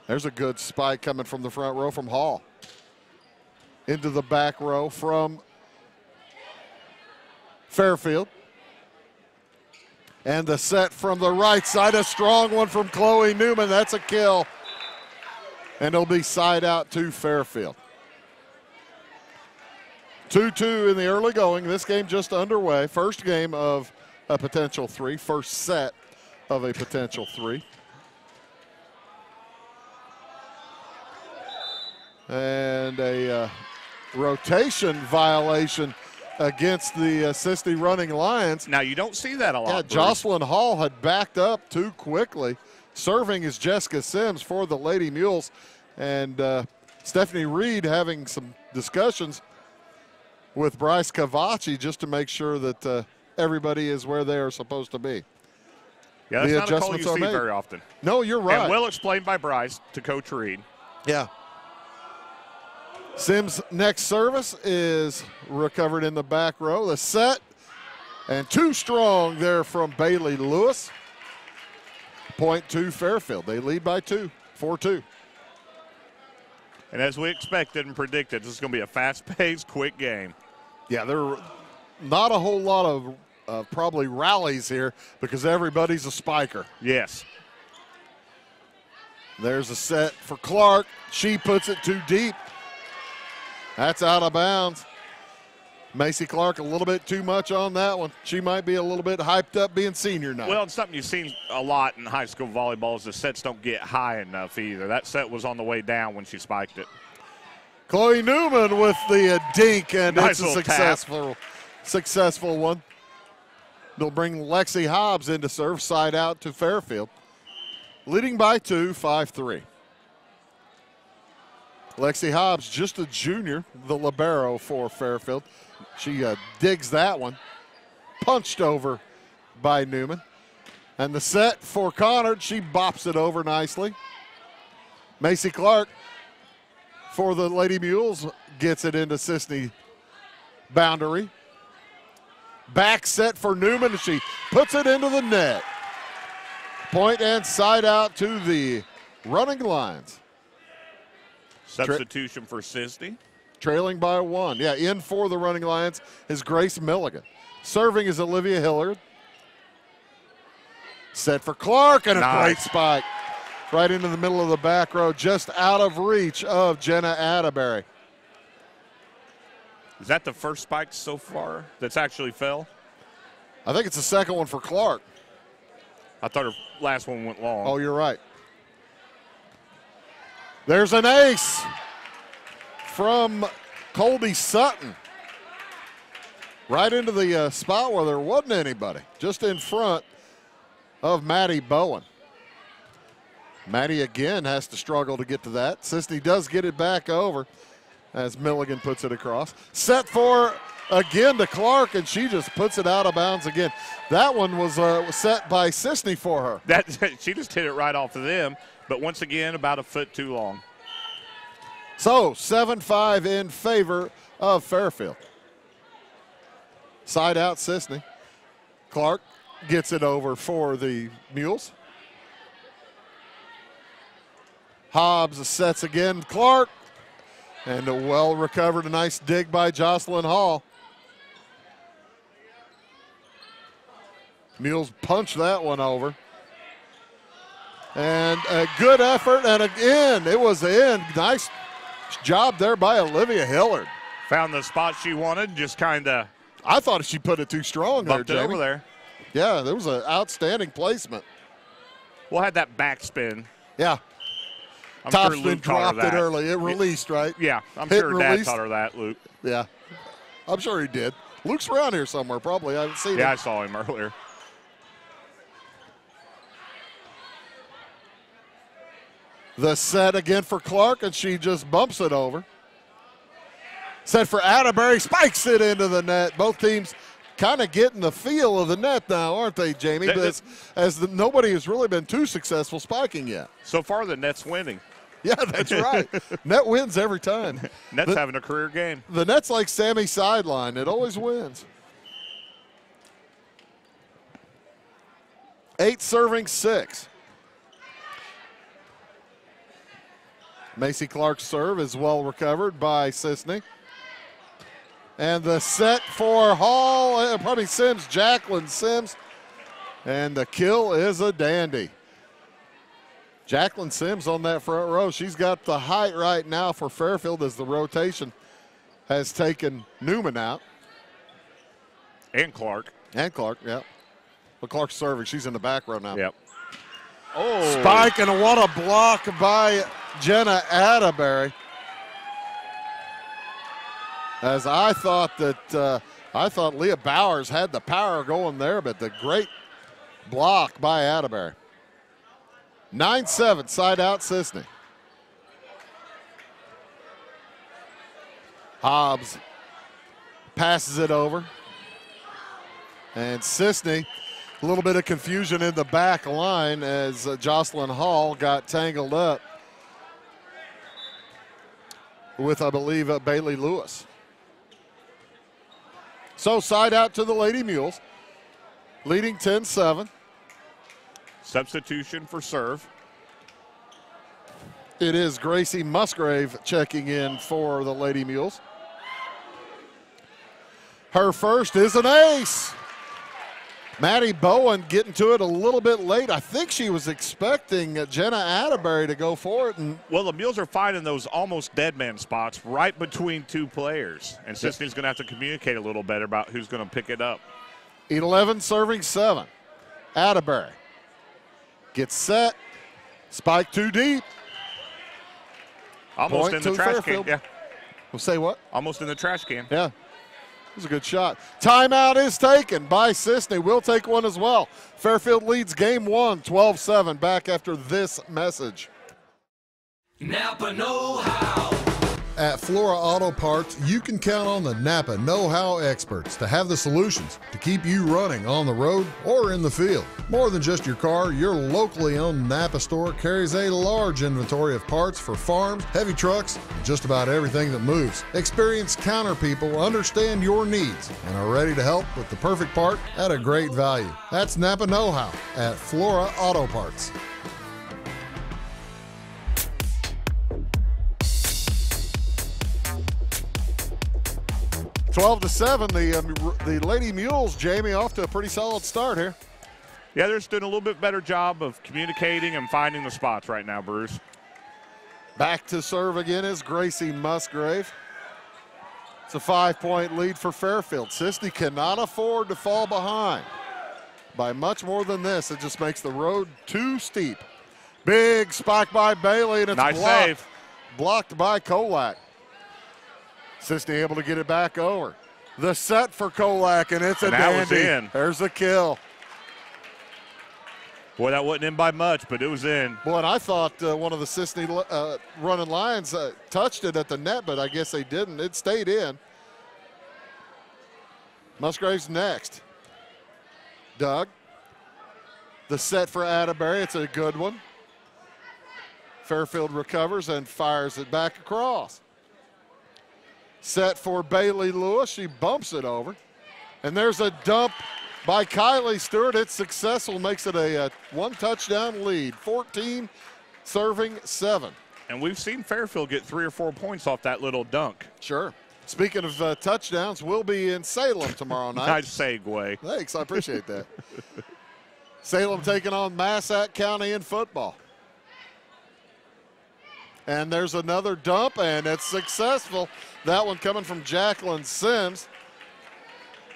There's a good spike coming from the front row from Hall. Into the back row from Fairfield. And the set from the right side, a strong one from Chloe Newman. That's a kill. And it'll be side out to Fairfield. 2-2 in the early going. This game just underway. First game of a potential 3. First set of a potential 3. And a rotation violation against the Cisne Running Lions. Now, you don't see that a lot. Yeah, Jocelyn Hall had backed up too quickly. Serving is Jessica Sims for the Lady Mules. And Stephanie Reed having some discussions with Bryce Cavacci just to make sure that everybody is where they are supposed to be. Yeah, that's not a call you see very often. No, you're right. And well explained by Bryce to Coach Reed. Yeah. Sims' next service is recovered in the back row. The set, and too strong there from Bailey Lewis. Point to Fairfield. They lead by 2, 4-2. And as we expected and predicted, this is going to be a fast-paced, quick game. Yeah, there are not a whole lot of probably rallies here because everybody's a spiker. Yes. There's a set for Clark. She puts it too deep. That's out of bounds. Macy Clark a little bit too much on that one. She might be a little bit hyped up being senior night. Well, it's something you've seen a lot in high school volleyball is the sets don't get high enough either. That set was on the way down when she spiked it. Chloe Newman with the dink, and nice it's a successful one. They'll bring Lexi Hobbs in to serve, side out to Fairfield. Leading by 2, 5-3. Lexi Hobbs, just a junior, the libero for Fairfield. She digs that one. Punched over by Newman. And the set for Connard, she bops it over nicely. Macy Clark for the Lady Mules gets it into Cisne boundary. Back set for Newman, and she puts it into the net. Point and side out to the running lines. Substitution for Cisne. Trailing by 1. Yeah, in for the running lines is Grace Milligan. Serving is Olivia Hillard. Set for Clark, and a great spike. Right into the middle of the back row, just out of reach of Jenna Atterbury. Is that the first spike so far that's actually fell? I think it's the second one for Clark. I thought her last one went long. Oh, you're right. There's an ace from Colby Sutton. Right into the spot where there wasn't anybody, just in front of Maddie Bowen. Maddie again has to struggle to get to that. Cisne does get it back over as Milligan puts it across. Set for again to Clark, and she just puts it out of bounds again. That one was set by Cisne for her. She just hit it right off of them, but once again, about a foot too long. So 7-5 in favor of Fairfield. Side out Cisne. Clark gets it over for the Mules. Hobbs sets again. Clark. And a well recovered, a nice dig by Jocelyn Hall. Mules punch that one over. And a good effort, and again, it was in. Nice job there by Olivia Hillard. Found the spot she wanted, just kind of. I thought she put it too strong there, Jamie. Over there. Yeah, there was an outstanding placement. We'll have that backspin. Yeah. Topspin dropped it early. It released, right? Yeah, I'm sure Dad taught her that, Luke. Yeah, I'm sure he did. Luke's around here somewhere, probably. I haven't seen him. Yeah, I saw him earlier. The set again for Clark, and she just bumps it over. Set for Atterbury, spikes it into the net. Both teams kind of getting the feel of the net now, aren't they, Jamie? Nobody has really been too successful spiking yet. So far, the net's winning. Yeah, that's right. Net wins every time. Net's having a career game. The net's like Sammy Sideline. It always wins. 8 serving 6. Macy Clark's serve is well recovered by Cisne. And the set for Hall, probably Sims, Jacqueline Sims. And the kill is a dandy. Jacqueline Sims on that front row. She's got the height right now for Fairfield as the rotation has taken Newman out. And Clark. And Clark, yeah. But Clark's serving. She's in the back row now. Yep. Oh. Spike, and what a block by Jenna Atterbury. As I thought that, Leah Bowers had the power going there, but the great block by Atterbury. 9-7, side out Cisne. Hobbs passes it over. And Cisne, a little bit of confusion in the back line as Jocelyn Hall got tangled up with, I believe, Bailey Lewis. So side out to the Lady Mules, leading 10-7. Substitution for serve. It is Gracie Musgrave checking in for the Lady Mules. Her first is an ace. Maddie Bowen getting to it a little bit late. I think she was expecting Jenna Atterbury to go for it. And well, the Mules are finding those almost dead man spots right between two players. And Cisne's going to have to communicate a little better about who's going to pick it up. 11 serving 7. Atterbury gets set. Spike too deep. Almost in the trash can. Yeah. We'll say what? Almost in the trash can. Yeah. It was a good shot. Timeout is taken by Cisne. We'll take one as well. Fairfield leads game 1, 12-7. Back after this message. Napa know-how. At Flora Auto Parts, you can count on the Napa know-how experts to have the solutions to keep you running on the road or in the field. More than just your car, your locally owned Napa store carries a large inventory of parts for farms, heavy trucks, and just about everything that moves. Experienced counter people understand your needs and are ready to help with the perfect part at a great value. That's Napa know-how at Flora Auto Parts. 12-7, the Lady Mules, Jamie, off to a pretty solid start here. Yeah, they're just doing a little bit better job of communicating and finding the spots right now, Bruce. Back to serve again is Gracie Musgrave. It's a 5-point lead for Fairfield. Cisne cannot afford to fall behind by much more than this. It just makes the road too steep. Big spike by Bailey, and it's nice blocked. Save. Blocked by Kolak. Cisne able to get it back over. The set for Kolak, and it's a dandy. That was in. There's a kill. Boy, that wasn't in by much, but it was in. Boy, and I thought one of the Cisne running Lions touched it at the net, but I guess they didn't. It stayed in. Musgrave's next. Doug. The set for Atterbury. It's a good one. Fairfield recovers and fires it back across. Set for Bailey Lewis. She bumps it over. And there's a dump by Kylie Stewart. It's successful, makes it a one-touchdown lead. 14 serving 7. And we've seen Fairfield get 3 or 4 points off that little dunk. Sure. Speaking of touchdowns, we'll be in Salem tomorrow night. Nice segue. Thanks, I appreciate that. Salem taking on Massac County in football. And there's another dump, and it's successful. That one coming from Jacqueline Sims.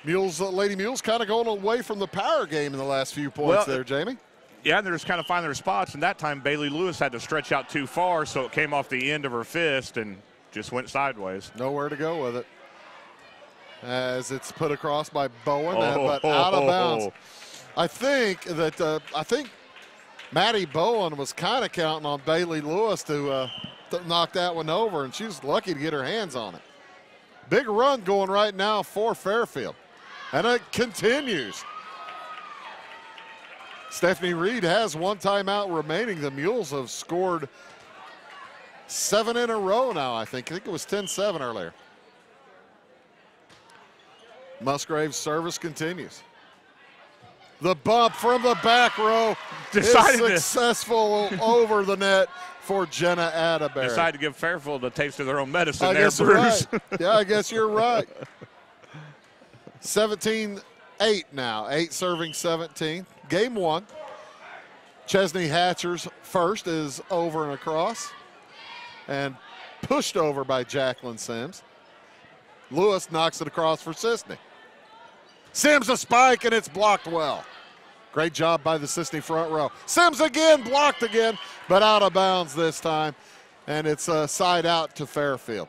Lady Mules kind of going away from the power game in the last few points there, Jamie. Yeah, they're just kind of finding their spots, and that time Bailey Lewis had to stretch out too far, so it came off the end of her fist and just went sideways. Nowhere to go with it. As it's put across by Bowen, but out of bounds. I think Maddie Bowen was kind of counting on Bailey Lewis to knock that one over, and she was lucky to get her hands on it. Big run going right now for Fairfield, and it continues. Stephanie Reed has one timeout remaining. The Mules have scored 7 in a row now, I think. I think it was 10-7 earlier. Musgrave's service continues. The bump from the back row is successful over the net for Jenna Atterbury. Decided to give Fairfield a taste of their own medicine there, Bruce. Right. Yeah, I guess you're right. 17-8 now, 8 serving 17. Game 1. Chesney Hatcher's first is over and across and pushed over by Jacqueline Sims. Lewis knocks it across for Cisne. Sims a spike, and it's blocked well. Great job by the Cisne front row. Sims again, blocked again, but out of bounds this time, and it's a side out to Fairfield.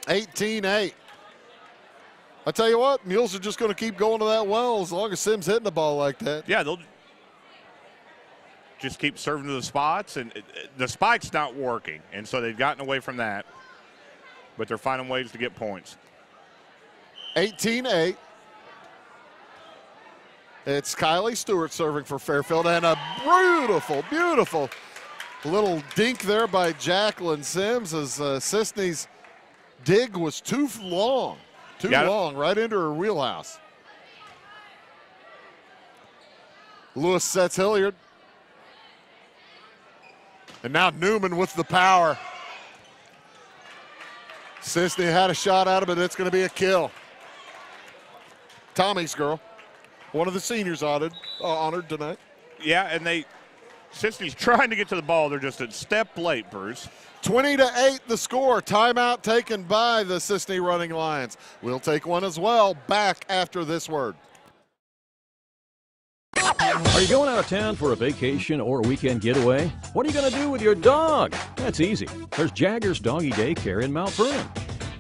18-8. I tell you what, Mules are just going to keep going to that well as long as Sims hitting the ball like that. Yeah, they'll just keep serving to the spots, and the spike's not working, and so they've gotten away from that, but they're finding ways to get points. 18-8. It's Kylie Stewart serving for Fairfield, and a beautiful, beautiful little dink there by Jacqueline Sims as Cisne's dig was too long, right into her wheelhouse. Lewis sets Hilliard. And now Newman with the power. Cisne had a shot out of it. It's going to be a kill. Tommy's girl. one of the seniors honored tonight. Yeah, and Cisne's trying to get to the ball. They're just a step late, Bruce. 20-8 the score. Timeout taken by the Cisne Running Lions. We'll take one as well. Back after this word. Are you going out of town for a vacation or a weekend getaway? What are you going to do with your dog? That's easy. There's Jaggers Doggy Daycare in Mount Vernon.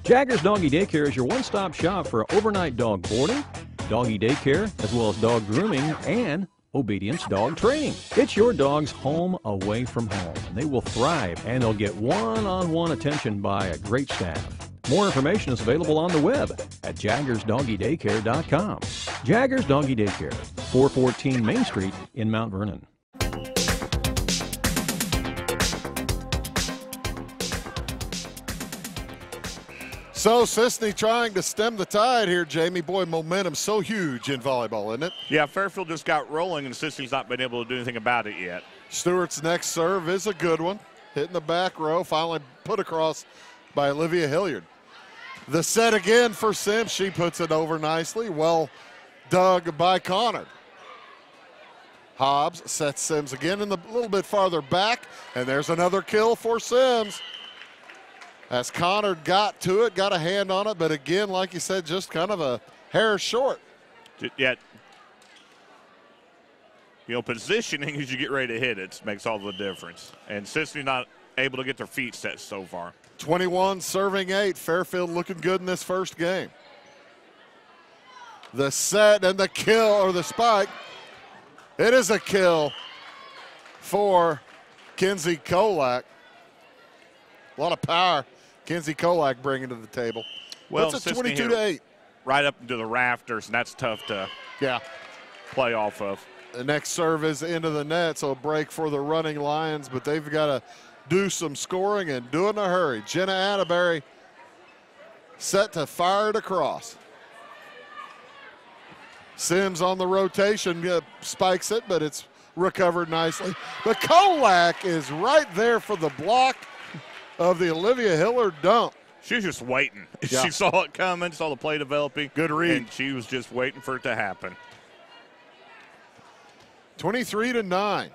Jaggers Doggy Daycare is your one-stop shop for overnight dog boarding, doggy daycare, as well as dog grooming and obedience dog training. It's your dog's home away from home, and they will thrive, and they'll get one-on-one attention by a great staff. More information is available on the web at jaggersdoggydaycare.com. Jaggers Doggy Daycare, 414 Main Street in Mount Vernon. So Cisne trying to stem the tide here, Jamie. Boy, momentum's so huge in volleyball, isn't it? Yeah, Fairfield just got rolling, and Cisne's not been able to do anything about it yet. Stewart's next serve is a good one. Hitting the back row, finally put across by Olivia Hilliard. The set again for Sims. She puts it over nicely. Well dug by Connor. Hobbs sets Sims again in a little bit farther back, and there's another kill for Sims. As Connor got to it, got a hand on it, but again, like you said, just kind of a hair short. Yet, positioning as you get ready to hit it makes all the difference. And Cisne not able to get their feet set so far. 21 serving 8. Fairfield looking good in this first game. The set and the kill, or the spike. It is a kill for Kenzie Kolak. A lot of power Kenzie Kolak bringing to the table. Well, it's a 22-8. Right up into the rafters, and that's tough to play off of. The next serve is into the net, so a break for the Running Lions, but they've got to do some scoring and do it in a hurry. Jenna Atterbury set to fire it across. Sims on the rotation, spikes it, but it's recovered nicely. But Kolak is right there for the block of the Olivia Hilliard dump. She was just waiting. Yeah. She saw it coming, saw the play developing. Good read. And she was just waiting for it to happen. 23-9.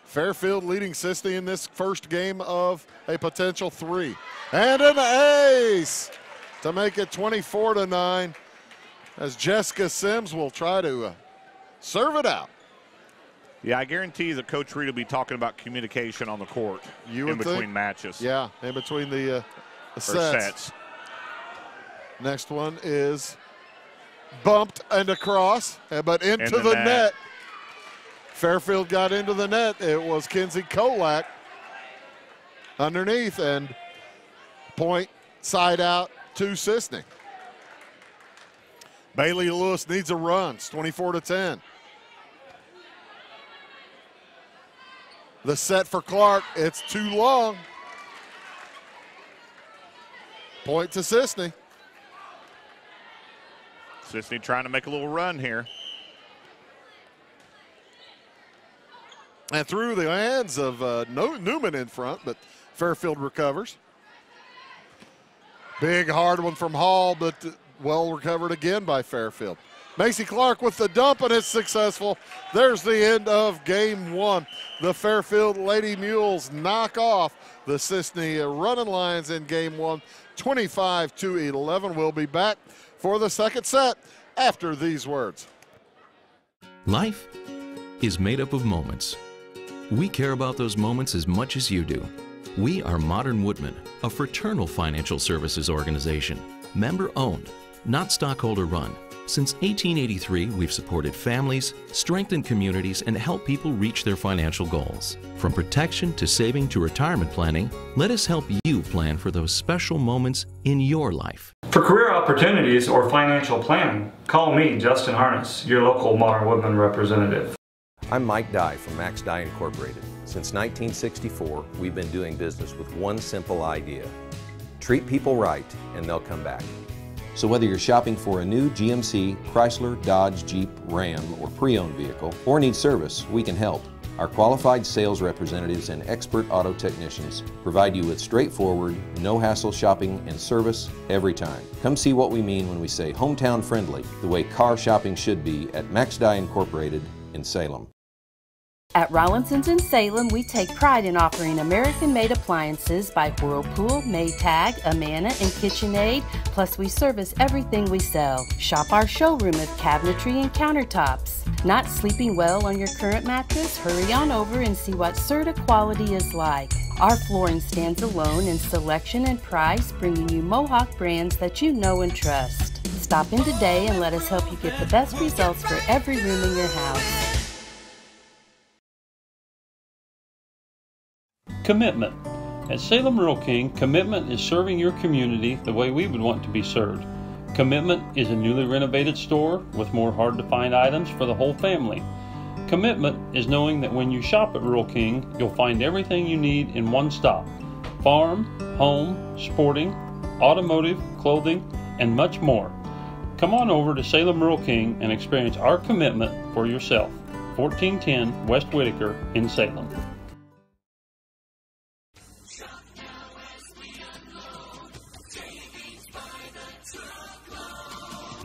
Fairfield leading Cisne in this first game of a potential 3. And an ace to make it 24-9 as Jessica Sims will try to serve it out. Yeah, I guarantee that Coach Reed will be talking about communication on the court in between matches. Yeah, in between the sets. Next one is bumped and across, but into the net. Fairfield got into the net. It was Kenzie Kolak underneath, and point side out to Cisne. Bailey Lewis needs a run. It's 24-10. The set for Clark, it's too long. Point to Cisne. Cisne trying to make a little run here. And through the hands of Newman in front, but Fairfield recovers. Big hard one from Hall, but well recovered again by Fairfield. Macy Clark with the dump, and it's successful. There's the end of game 1. The Fairfield Lady Mules knock off the Cisne Running Lions in game 1, 25-11. We'll be back for the second set after these words. Life is made up of moments. We care about those moments as much as you do. We are Modern Woodmen, a fraternal financial services organization, member-owned, not stockholder-run. Since 1883, we've supported families, strengthened communities, and helped people reach their financial goals. From protection to saving to retirement planning, let us help you plan for those special moments in your life. For career opportunities or financial planning, call me, Justin Harness, your local Modern Woodmen representative. I'm Mike Dye from Max Dye Incorporated. Since 1964, we've been doing business with one simple idea. Treat people right and they'll come back. So whether you're shopping for a new GMC, Chrysler, Dodge, Jeep, Ram, or pre-owned vehicle, or need service, we can help. Our qualified sales representatives and expert auto technicians provide you with straightforward, no-hassle shopping and service every time. Come see what we mean when we say hometown friendly, the way car shopping should be at Max Dye Incorporated in Salem. At Rollinson's in Salem, we take pride in offering American-made appliances by Whirlpool, Maytag, Amana, and KitchenAid, plus we service everything we sell. Shop our showroom of cabinetry and countertops. Not sleeping well on your current mattress? Hurry on over and see what Serta quality is like. Our flooring stands alone in selection and price, bringing you Mohawk brands that you know and trust. Stop in today and let us help you get the best results for every room in your house. Commitment. At Salem Rural King, Commitment is serving your community the way we would want to be served. Commitment is a newly renovated store with more hard-to-find items for the whole family. Commitment is knowing that when you shop at Rural King, you'll find everything you need in one stop. Farm, home, sporting, automotive, clothing, and much more. Come on over to Salem Rural King and experience our commitment for yourself. 1410 West Whitaker in Salem.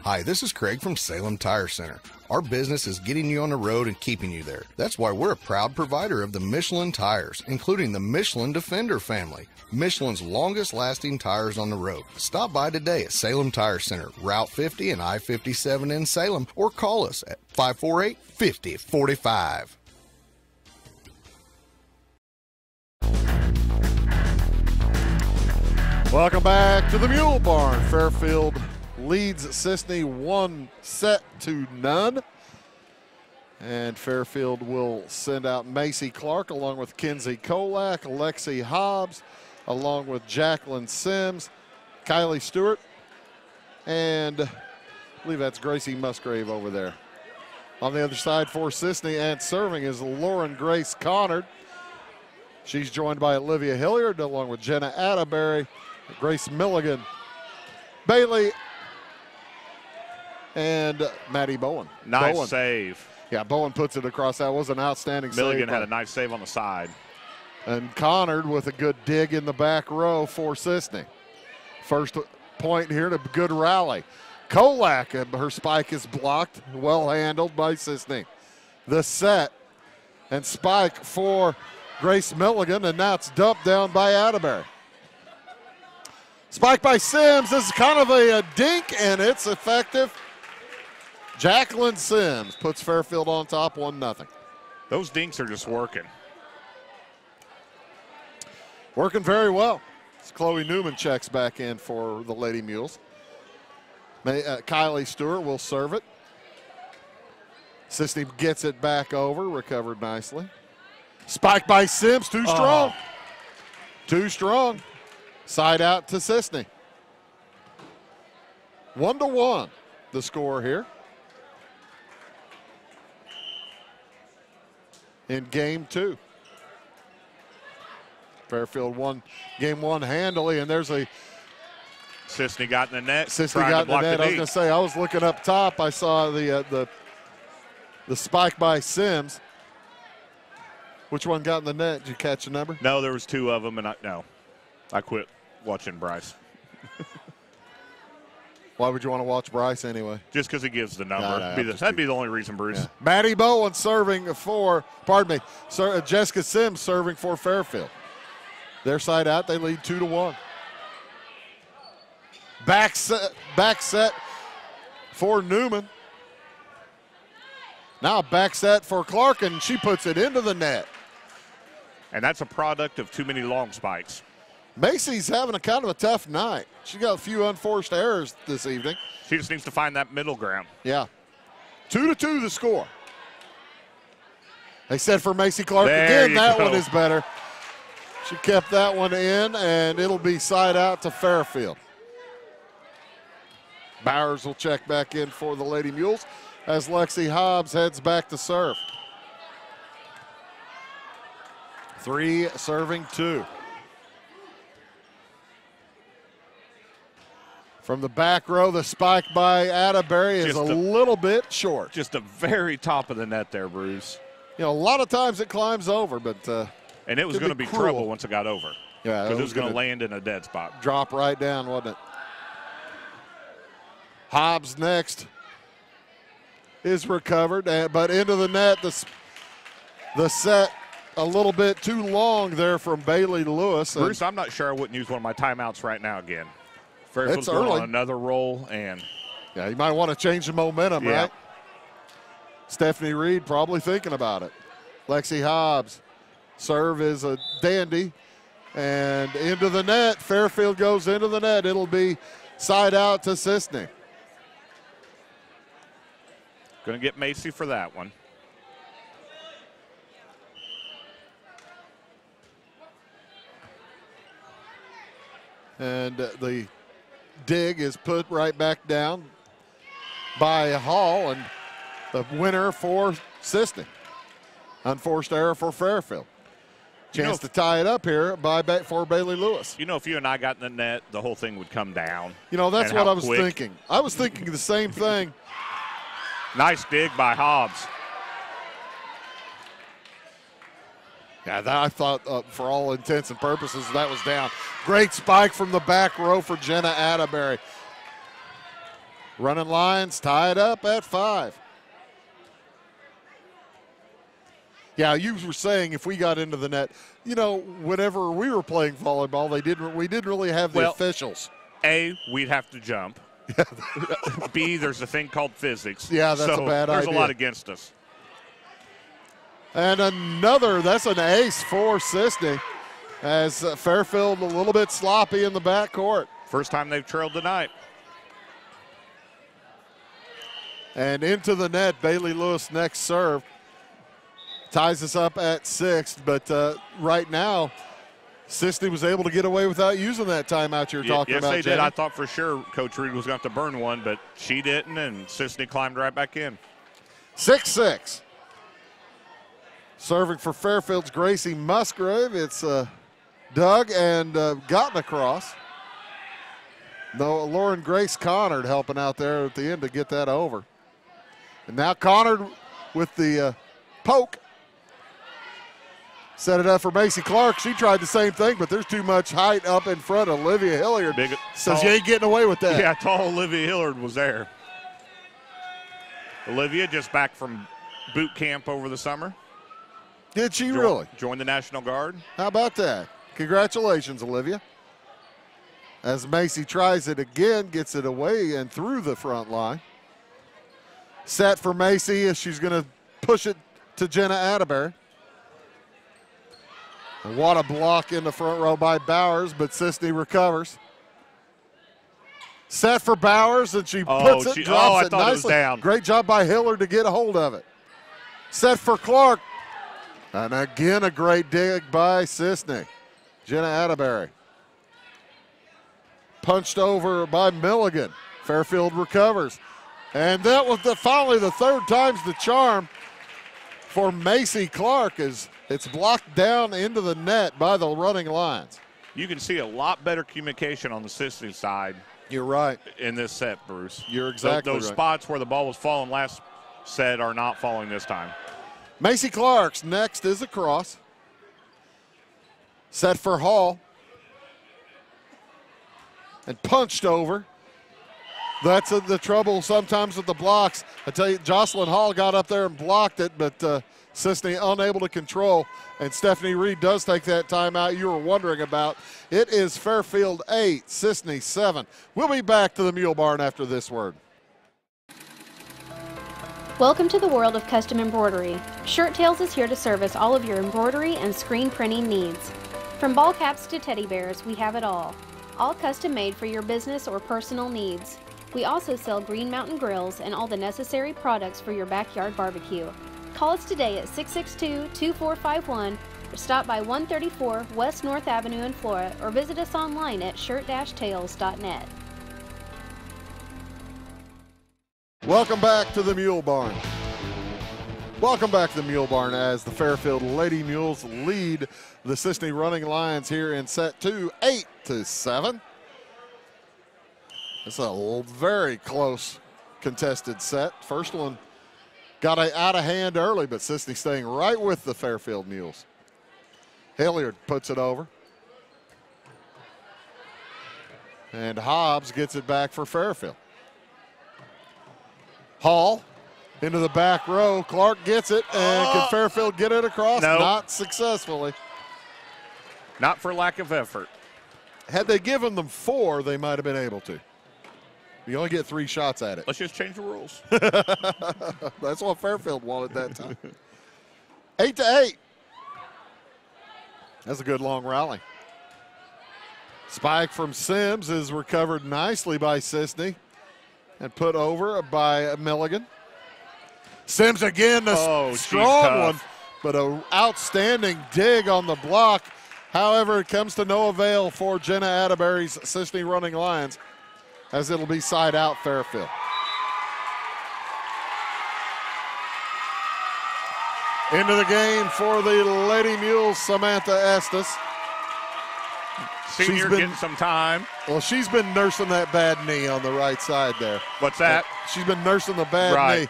Hi, this is Craig from Salem Tire Center. Our business is getting you on the road and keeping you there. That's why we're a proud provider of the Michelin tires, including the Michelin Defender family, Michelin's longest lasting tires on the road. Stop by today at Salem Tire Center, Route 50 and I-57 in Salem, or call us at 548-5045. Welcome back to the Mule Barn. Fairfield leads Cisne 1-0. And Fairfield will send out Macy Clark along with Kenzie Kolak, Alexi Hobbs, along with Jacqueline Sims, Kylie Stewart, and I believe that's Gracie Musgrave over there. On the other side for Cisne and serving is Lauren Grace Connard. She's joined by Olivia Hilliard along with Jenna Atterbury, Grace Milligan, Bailey, and Maddie Bowen. Nice save. Yeah, Bowen puts it across. That was an outstanding save. Milligan had a nice save on the side. And Connard with a good dig in the back row for Cisne. First point here to good rally. Kolak, her spike is blocked. Well handled by Cisne. The set and spike for Grace Milligan, and now it's dumped down by Atterbury. Spike by Sims. This is kind of a dink, and it's effective. Jacqueline Sims puts Fairfield on top 1-0. Those dinks are just working. Working very well. Chloe Newman checks back in for the Lady Mules. Kylie Stewart will serve it. Cisne gets it back over, recovered nicely. Spike by Sims, too strong. Too strong. Side out to Cisne. 1-1, the score here. In game 2. Fairfield won game 1 handily, and there's a Cisne got in the net. Cisne got in the net. I was going to say, I was looking up top. I saw the spike by Sims. Which one got in the net? Did you catch the number? No, there was 2 of them, and I quit watching Bryce. Why would you want to watch Bryce anyway? Just because he gives the number. That'd be the only reason, Bruce. Yeah. Maddie Bowen serving for, Jessica Sims serving for Fairfield. Their side out, they lead 2-1. Back set for Newman. Now back set for Clark, and she puts it into the net. And that's a product of too many long spikes. Macy's having a kind of a tough night. She got a few unforced errors this evening. She just needs to find that middle ground. Yeah. 2-2 the score. They said for Macy Clark there again. That one is better. She kept that one in, and it'll be side out to Fairfield. Bowers will check back in for the Lady Mules as Lexi Hobbs heads back to serve. 3 serving 2. From the back row, the spike by Atterbury is a little bit short. Just the very top of the net there, Bruce. You know, a lot of times it climbs over, but and it was going to be trouble once it got over. Yeah, because it was going to land in a dead spot. Drop right down, wasn't it? Hobbs next is recovered, but into the net. The set a little bit too long there from Bailey Lewis. Bruce, I'm not sure I wouldn't use one of my timeouts right now again. Fairfield's going on another roll, and yeah, you might want to change the momentum, right? Stephanie Reed probably thinking about it. Lexi Hobbs, serve is a dandy, and into the net. Fairfield goes into the net. It'll be side out to Cisne. Going to get Macy for that one. And the dig is put right back down by Hall, and the winner for Cisne. Unforced error for Fairfield. Chance to tie it up here for Bailey Lewis. You know, if you and I got in the net, the whole thing would come down. You know, that's what I was thinking. I was thinking the same thing. Nice dig by Hobbs. Yeah, I thought for all intents and purposes that was down. Great spike from the back row for Jenna Atterbury. Running Lions tied up at 5. Yeah, you were saying if we got into the net, you know, whenever we were playing volleyball, we didn't really have the officials. A, we'd have to jump. B, there's a thing called physics. Yeah, that's a bad idea. There's a lot against us. And that's an ace for Cisne, as Fairfield a little bit sloppy in the backcourt. First time they've trailed tonight. And into the net, Bailey Lewis next serve. Ties us up at 6, but right now, Cisne was able to get away without using that timeout you were talking about, Yes, they Jenny. did. I thought for sure Coach Reed was going to have to burn one, but she didn't, and Cisne climbed right back in. 6-6. Serving for Fairfield's Gracie Musgrave. It's dug and gotten across. Though Lauren Grace Connard helping out there at the end to get that over. And now Connard with the poke. Set it up for Macy Clark. She tried the same thing, but there's too much height up in front of Olivia Hilliard. Says you ain't getting away with that. Yeah, tall Olivia Hilliard was there. Olivia just back from boot camp over the summer. Did she really? Joined the National Guard. How about that? Congratulations, Olivia. As Macy tries it again, gets it away and through the front line. Set for Macy as she's going to push it to Jenna Atterbury. And what a block in the front row by Bowers, but Cisne recovers. Set for Bowers, and she puts it, drops it nicely. It was down. Great job by Hillard to get a hold of it. Set for Clark. And again, a great dig by Cisne. Jenna Atterbury. Punched over by Milligan. Fairfield recovers. And that was finally the third time's the charm for Macy Clark, as it's blocked down into the net by the running Lions. You can see a lot better communication on the Cisne side. You're right. In this set, Bruce. You're exactly Those right. spots where the ball was falling last set are not falling this time. Macy Clark's next is a cross. Set for Hall. And punched over. That's the trouble sometimes with the blocks. I tell you, Jocelyn Hall got up there and blocked it, but Cisne unable to control. And Stephanie Reed does take that timeout you were wondering about. It is Fairfield 8, Cisne 7. We'll be back to the Mule Barn after this word. Welcome to the world of custom embroidery. Shirt Tales is here to service all of your embroidery and screen printing needs. From ball caps to teddy bears, we have it all. All custom made for your business or personal needs. We also sell Green Mountain grills and all the necessary products for your backyard barbecue. Call us today at 662-2451 or stop by 134 West North Avenue in Flora or visit us online at shirt-tales.net. Welcome back to the Mule Barn. Welcome back to the Mule Barn as the Fairfield Lady Mules lead the Cisne Running Lions here in set 2, 8-7. It's a very close contested set. First one Got out of hand early, but Cisne staying right with the Fairfield Mules. Hilliard puts it over. And Hobbs gets it back for Fairfield. Hall into the back row. Clark gets it, and can Fairfield get it across? No. Not successfully. Not for lack of effort. Had they given them 4, they might have been able to. You only get 3 shots at it. Let's just change the rules. That's what Fairfield wanted that time. 8-8. That's a good long rally. Spike from Sims is recovered nicely by Cisne and put over by Milligan. Sims again, a strong one, but an outstanding dig on the block. However, it comes to no avail for Jenna Atterbury's Cisne Running Lions, as it'll be side out Fairfield. Into the game for the Lady Mules, Samantha Estes. Senior getting some time. Well, she's been nursing that bad knee on the right side there. What's that? She's been nursing the bad knee.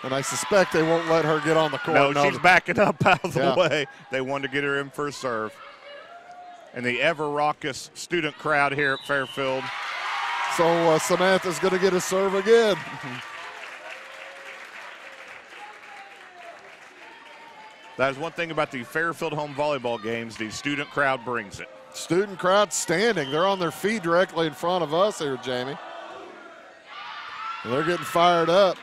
And I suspect they won't let her get on the court. No, she's backing up out of the way. They wanted to get her in for a serve. And the ever-raucous student crowd here at Fairfield. So Samantha's going to get a serve again. That is one thing about the Fairfield home volleyball games. The student crowd brings it. Student crowd standing. They're on their feet directly in front of us here, Jamie. And they're getting fired up.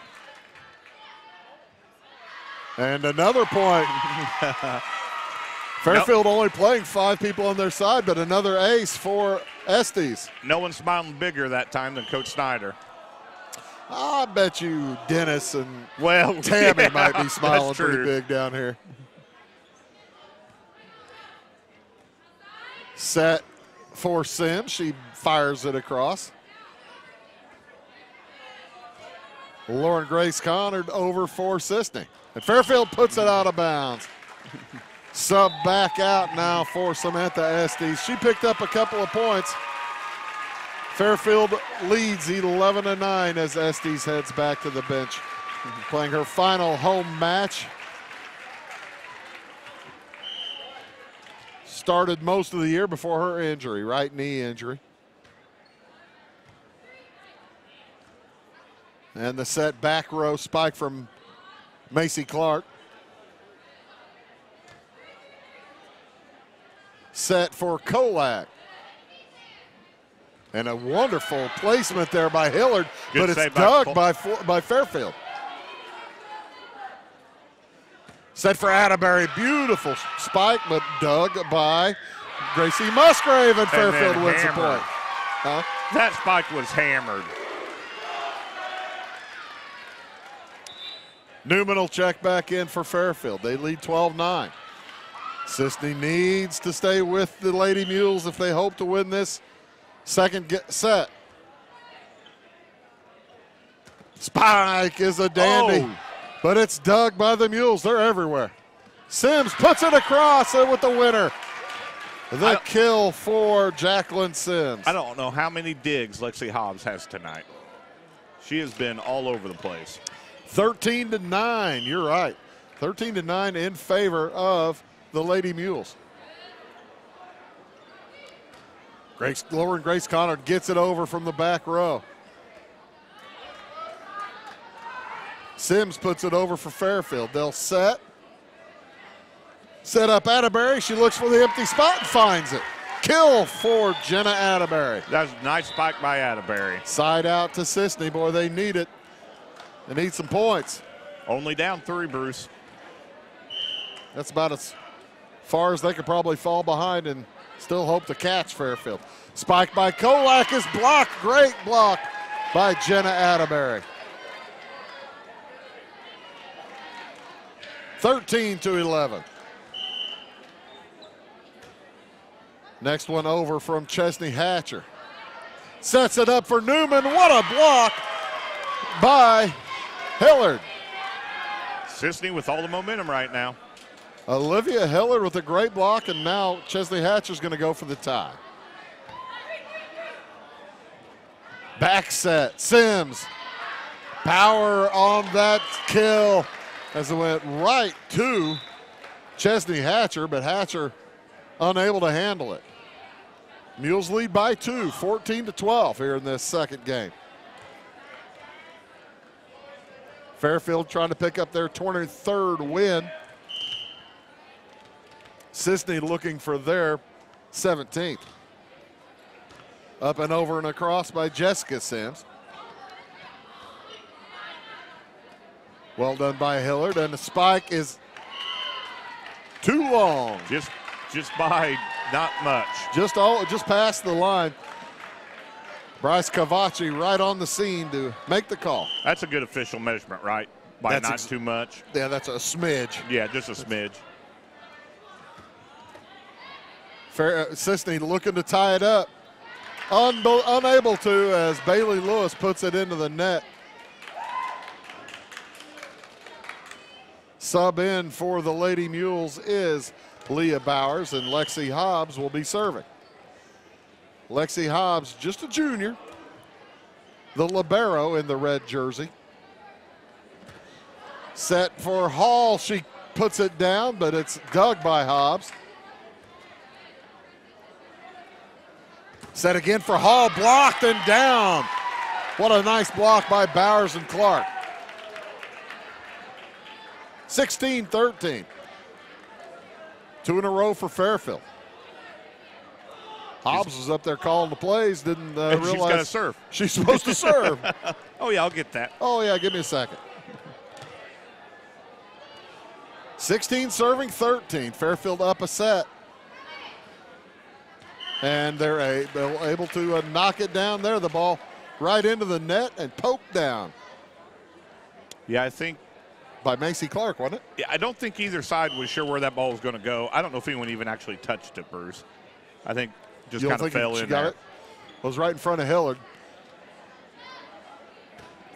And another point. Fairfield only playing 5 people on their side, but another ace for Estes. No one's smiling bigger that time than Coach Snyder. I bet you Dennis and Tammy might be smiling pretty big down here. Set for Sims. She fires it across. Lauren Grace Connard over for Cisne. And Fairfield puts it out of bounds. Sub back out now for Samantha Estes. She picked up a couple of points. Fairfield leads 11-9 as Estes heads back to the bench, playing her final home match. Started most of the year before her injury, right knee injury. And the set back row spike from Macy Clark. Set for Kolak. And a wonderful placement there by Hillard, but it's dug by Fairfield. Set for Atterbury, beautiful spike, but dug by Gracie Musgrave, and Fairfield wins the point. Huh? That spike was hammered. Newman will check back in for Fairfield. They lead 12-9. Cisne needs to stay with the Lady Mules if they hope to win this second set. Spike is a dandy, but it's dug by the Mules. They're everywhere. Sims puts it across with the winner. The kill for Jacqueline Sims. I don't know how many digs Lexi Hobbs has tonight. She has been all over the place. 13-9, you're right. 13-9 in favor of the Lady Mules. Lauren Grace Connard gets it over from the back row. Sims puts it over for Fairfield. They'll set. Set up Atterbury. She looks for the empty spot and finds it. Kill for Jenna Atterbury. That was a nice spike by Atterbury. Side out to Cisne. Boy, they need it. They need some points. Only down 3, Bruce. That's about as far as they could probably fall behind and still hope to catch Fairfield. Spike by Kolak is blocked. Great block by Jenna Atterbury. 13-11. Next one over from Chesney Hatcher. Sets it up for Newman. What a block by Hillard. Cisne with all the momentum right now. Olivia Hillard with a great block, and now Chesney Hatcher's going to go for the tie. Back set, Sims. Power on that kill as it went right to Cisne Hatcher, but Hatcher unable to handle it. Mules lead by 2, 14-12 here in this second game. Fairfield trying to pick up their 23rd win. Cisne looking for their 17th. Up and over and across by Jessica Sims. Well done by Hillard, and the spike is too long. Just by not much. Just past the line. Bryce Cavacci right on the scene to make the call. That's a good official measurement, right? By not too much. Yeah, that's a smidge. Yeah, just a smidge. Cisne looking to tie it up. Unable to, as Bailey Lewis puts it into the net. Sub in for the Lady Mules is Leah Bowers, and Lexi Hobbs will be serving. Lexi Hobbs, just a junior. The libero in the red jersey. Set for Hall, she puts it down, but it's dug by Hobbs. Set again for Hall, blocked and down. What a nice block by Bowers and Clark. 16-13. 2 in a row for Fairfield. Hobbs was up there calling the plays, didn't realize she's got to serve. She's supposed to serve. Oh, yeah, I'll get that. Oh, yeah, give me a second. 16 serving 13. Fairfield up a set. And they're able to knock it down there. The ball right into the net and poked down. Yeah, I think. By Macy Clark, wasn't it? Yeah, I don't think either side was sure where that ball was going to go. I don't know if anyone even actually touched it, Bruce. I think just kind of fell in there. It was right in front of Hillard.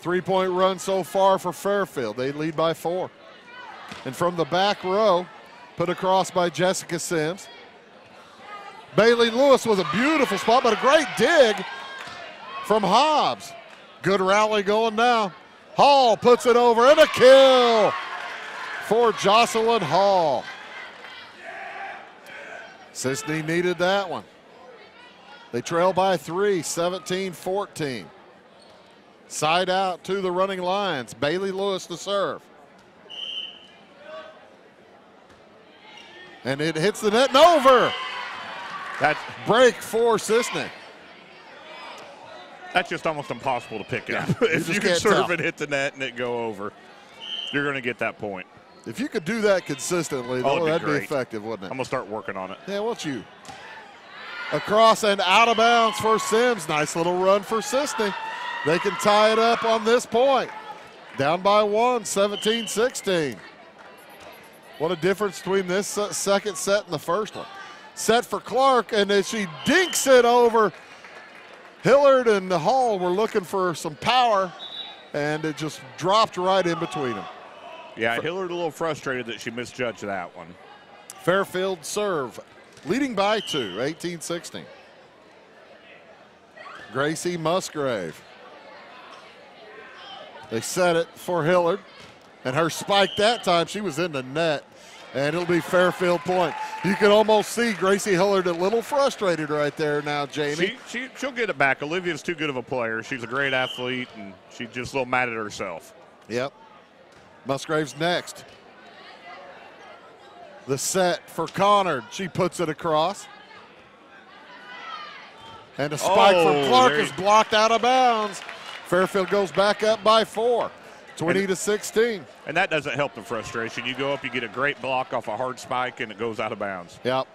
3-point run so far for Fairfield. They lead by 4. And from the back row, put across by Jessica Sims. Bailey Lewis with a beautiful spot, but a great dig from Hobbs. Good rally going now. Hall puts it over, and a kill for Jocelyn Hall. Cisne needed that one. They trail by 3, 17-14. Side out to the running Lions. Bailey Lewis to serve. And it hits the net and over. That break for Cisne. That's just almost impossible to pick up. Yeah, if you can serve and hit the net and it go over, you're going to get that point. If you could do that consistently, that'd be effective, wouldn't it? I'm going to start working on it. Yeah, won't you? Across and out of bounds for Sims. Nice little run for Cisne. They can tie it up on this point. Down by 1, 17-16. What a difference between this second set and the first one. Set for Clark, and then she dinks it over. Hillard and the Hall were looking for some power, and it just dropped right in between them. Yeah, Hillard a little frustrated that she misjudged that one. Fairfield serve, leading by 2, 18-16. Gracie Musgrave. They set it for Hillard, and her spike that time, she was in the net, and it'll be Fairfield point. You can almost see Gracie Hillard a little frustrated right there now, Jamie. She'll get it back. Olivia's too good of a player. She's a great athlete, and she's just a little mad at herself. Yep. Musgrave's next. The set for Connard. She puts it across. And a spike from Clark is blocked out of bounds. Fairfield goes back up by 4, 20-16. And that doesn't help the frustration. You go up, you get a great block off a hard spike, and it goes out of bounds. Yep.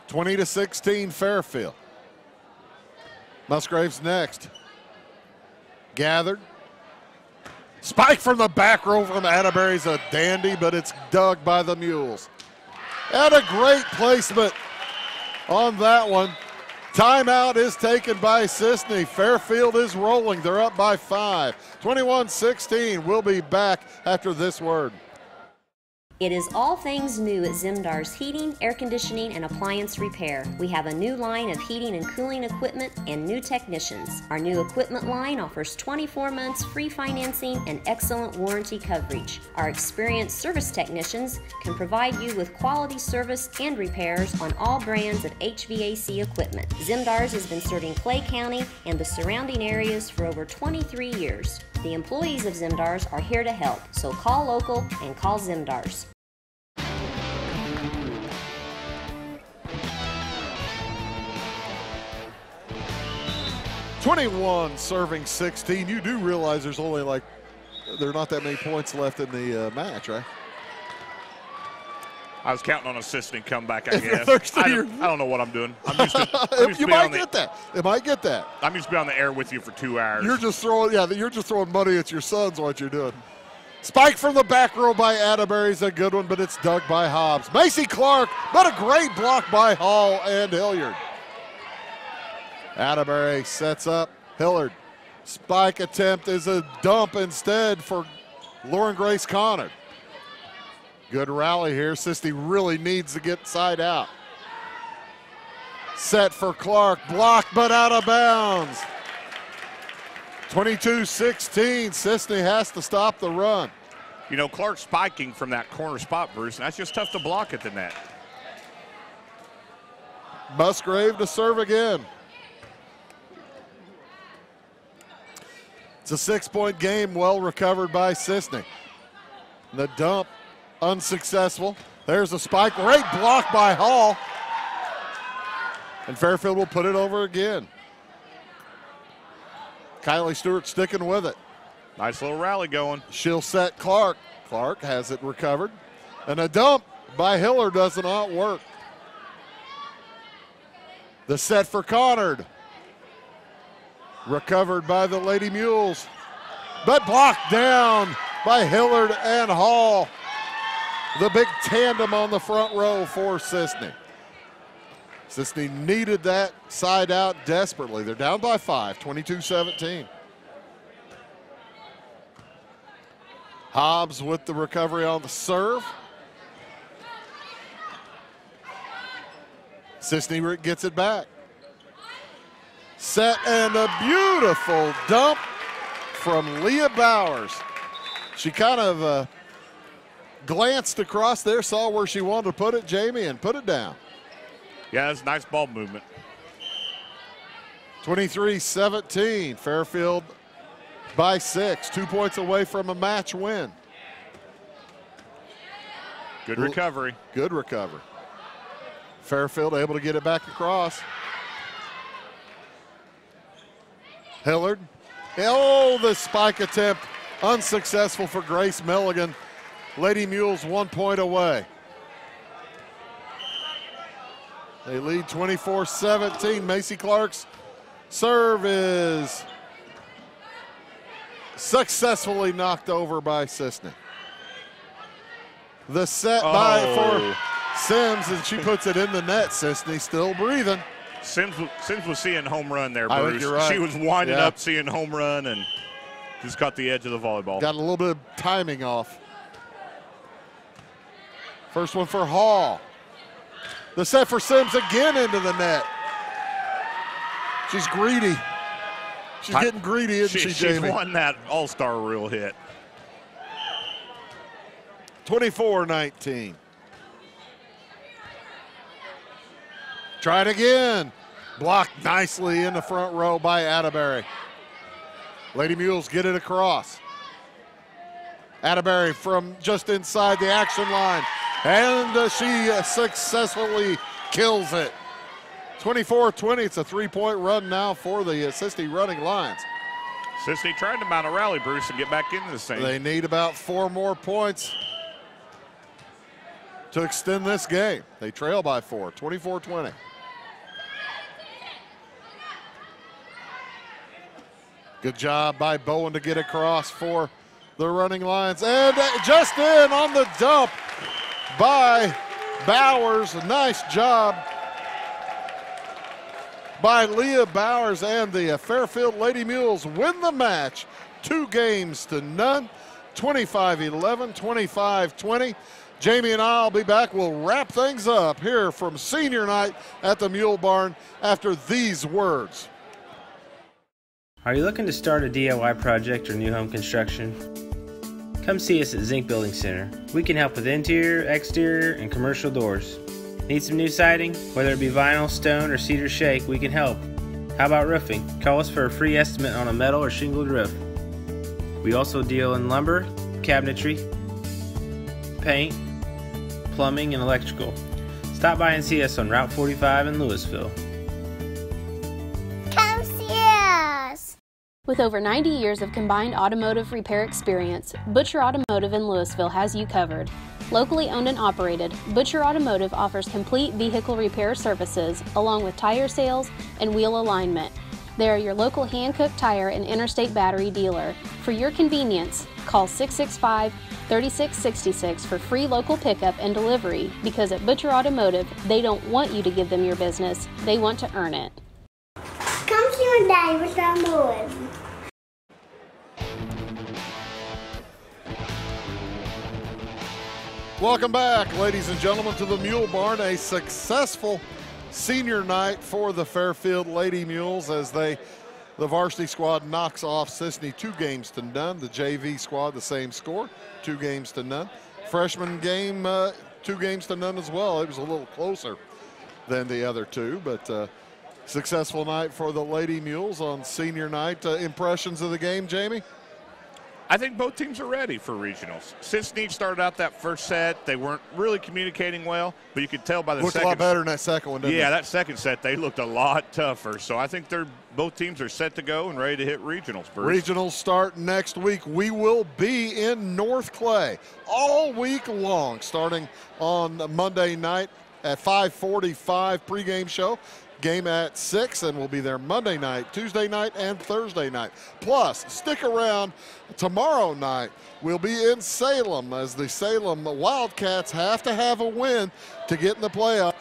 20-16 Fairfield. Musgrave's next. Gathered. Spike from the back row from Atterbury's a dandy, but it's dug by the Mules. And a great placement on that one. Timeout is taken by Cisne. Fairfield is rolling. They're up by 5. 21-16. We'll be back after this word. It is all things new at Zimdar's Heating, Air Conditioning, and Appliance Repair. We have a new line of heating and cooling equipment and new technicians. Our new equipment line offers 24 months free financing and excellent warranty coverage. Our experienced service technicians can provide you with quality service and repairs on all brands of HVAC equipment. Zimdar's has been serving Clay County and the surrounding areas for over 23 years. The employees of Zimdar's are here to help, so call local and call Zimdar's. (21 serving 16). You do realize there's only there are not that many points left in the match, right? I was counting on a Cisne comeback, I guess. Thirsty, I don't know what I'm doing. I'm used to you might get that. It might get that. I'm used to be on the air with you for 2 hours. You're just throwing money at your sons. What you're doing. Spike from the back row by Atterbury's a good one, but it's dug by Hobbs. Macy Clark, but a great block by Hall and Hilliard. Atterbury sets up Hilliard. Spike attempt is a dump instead for Lauren Grace Connor. Good rally here. Cisne really needs to get side out. Set for Clark, blocked but out of bounds. 22-16, Cisne has to stop the run. You know, Clark spiking from that corner spot, Bruce, and that's just tough to block at the net. Musgrave to serve again. It's a 6-point game, well recovered by Cisne. The dump, unsuccessful. There's a spike, great block by Hall. And Fairfield will put it over again. Kylie Stewart sticking with it. Nice little rally going. She'll set Clark. Clark has it recovered. And a dump by Hiller does not work. The set for Connard. Recovered by the Lady Mules. But blocked down by Hillard and Hall. The big tandem on the front row for Cisne. Cisne needed that side out desperately. They're down by 5, 22-17. Hobbs with the recovery on the serve. Cisne gets it back. Set and a beautiful dump from Leah Bowers. She kind of glanced across there, saw where she wanted to put it, Jamie, and put it down. Yeah, that's nice ball movement. 23-17, Fairfield by 6, 2 points away from a match win. Good recovery. Good recovery. Fairfield able to get it back across. Hillard. Oh, the spike attempt unsuccessful for Grace Milligan. Lady Mules 1 point away. They lead 24-17. Macy Clark's serve is successfully knocked over by Cisne. The set for Sims, and she puts it in the net. Cisne still breathing. Sims was seeing home run there, Bruce. I think you're right. She was winding up, seeing home run, and just caught the edge of the volleyball. Got a little bit of timing off. First one for Hall. The set for Sims again into the net. She's greedy. She's getting greedy, isn't she, Jamie? She's won that all-star reel hit. 24-19. Try it again. Blocked nicely in the front row by Atterbury. Lady Mules get it across. Atterbury from just inside the action line. And she successfully kills it. 24-20, it's a 3-point run now for the Cisne Running Lions. Cisne trying to mount a rally, Bruce, and get back into this thing. They need about 4 more points to extend this game. They trail by 4, 24-20. Good job by Bowen to get across for the Running Lions. And just in on the dump by Bowers. Nice job by Leah Bowers, and the Fairfield Lady Mules win the match 2-0. 25-11, 25-20. Jamie and I will be back. We'll wrap things up here from senior night at the Mule Barn after these words. Are you looking to start a DIY project or new home construction? Come see us at Zinc Building Center. We can help with interior, exterior, and commercial doors. Need some new siding? Whether it be vinyl, stone, or cedar shake, we can help. How about roofing? Call us for a free estimate on a metal or shingled roof. We also deal in lumber, cabinetry, paint, plumbing, and electrical. Stop by and see us on Route 45 in Louisville. Come see us. With over 90 years of combined automotive repair experience, Butcher Automotive in Louisville has you covered. Locally owned and operated, Butcher Automotive offers complete vehicle repair services along with tire sales and wheel alignment. They are your local hand-cooked tire and interstate battery dealer. For your convenience, call 665-3666 for free local pickup and delivery, because at Butcher Automotive, they don't want you to give them your business, they want to earn it. Come see my daddy with our boys. Welcome back, ladies and gentlemen, to the Mule Barn. A successful senior night for the Fairfield Lady Mules as the varsity squad knocks off Cisne 2-0. The JV squad, the same score, 2-0. Freshman game, 2-0 as well. It was a little closer than the other two, but successful night for the Lady Mules on senior night. Impressions of the game, Jamie? I think both teams are ready for regionals. Cisne started out that first set. They weren't really communicating well, but you could tell by the looked second. Looked a lot better in that second one, didn't Yeah, they? that second set, they looked a lot tougher. So I think both teams are set to go and ready to hit regionals, Bruce. Regionals start next week. We will be in North Clay all week long, starting on Monday night at 5:45 pregame show. Game at 6, and we'll be there Monday night, Tuesday night, and Thursday night. Plus, stick around tomorrow night. We'll be in Salem as the Salem Wildcats have to have a win to get in the playoff.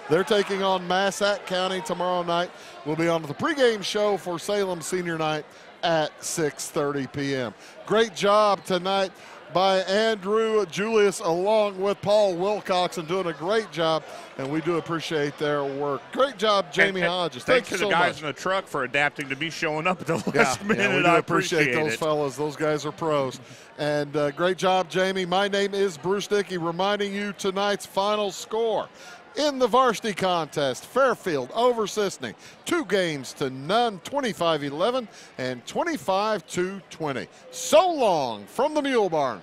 They're taking on Massac County tomorrow night. We'll be on the pregame show for Salem Senior Night at 6:30 p.m. Great job tonight by Andrew Julius along with Paul Wilcoxon, doing a great job, and we do appreciate their work. Great job, Jamie Hodges. Thanks Thank to you the so guys much. in the truck for adapting to be showing up at the last minute. Yeah, we do I appreciate those it. fellas. Those guys are pros. And great job, Jamie. My name is Bruce Dickey, reminding you tonight's final score. In the varsity contest, Fairfield over Cisne, 2-0, 25-11 and 25-20. So long from the Mule Barn.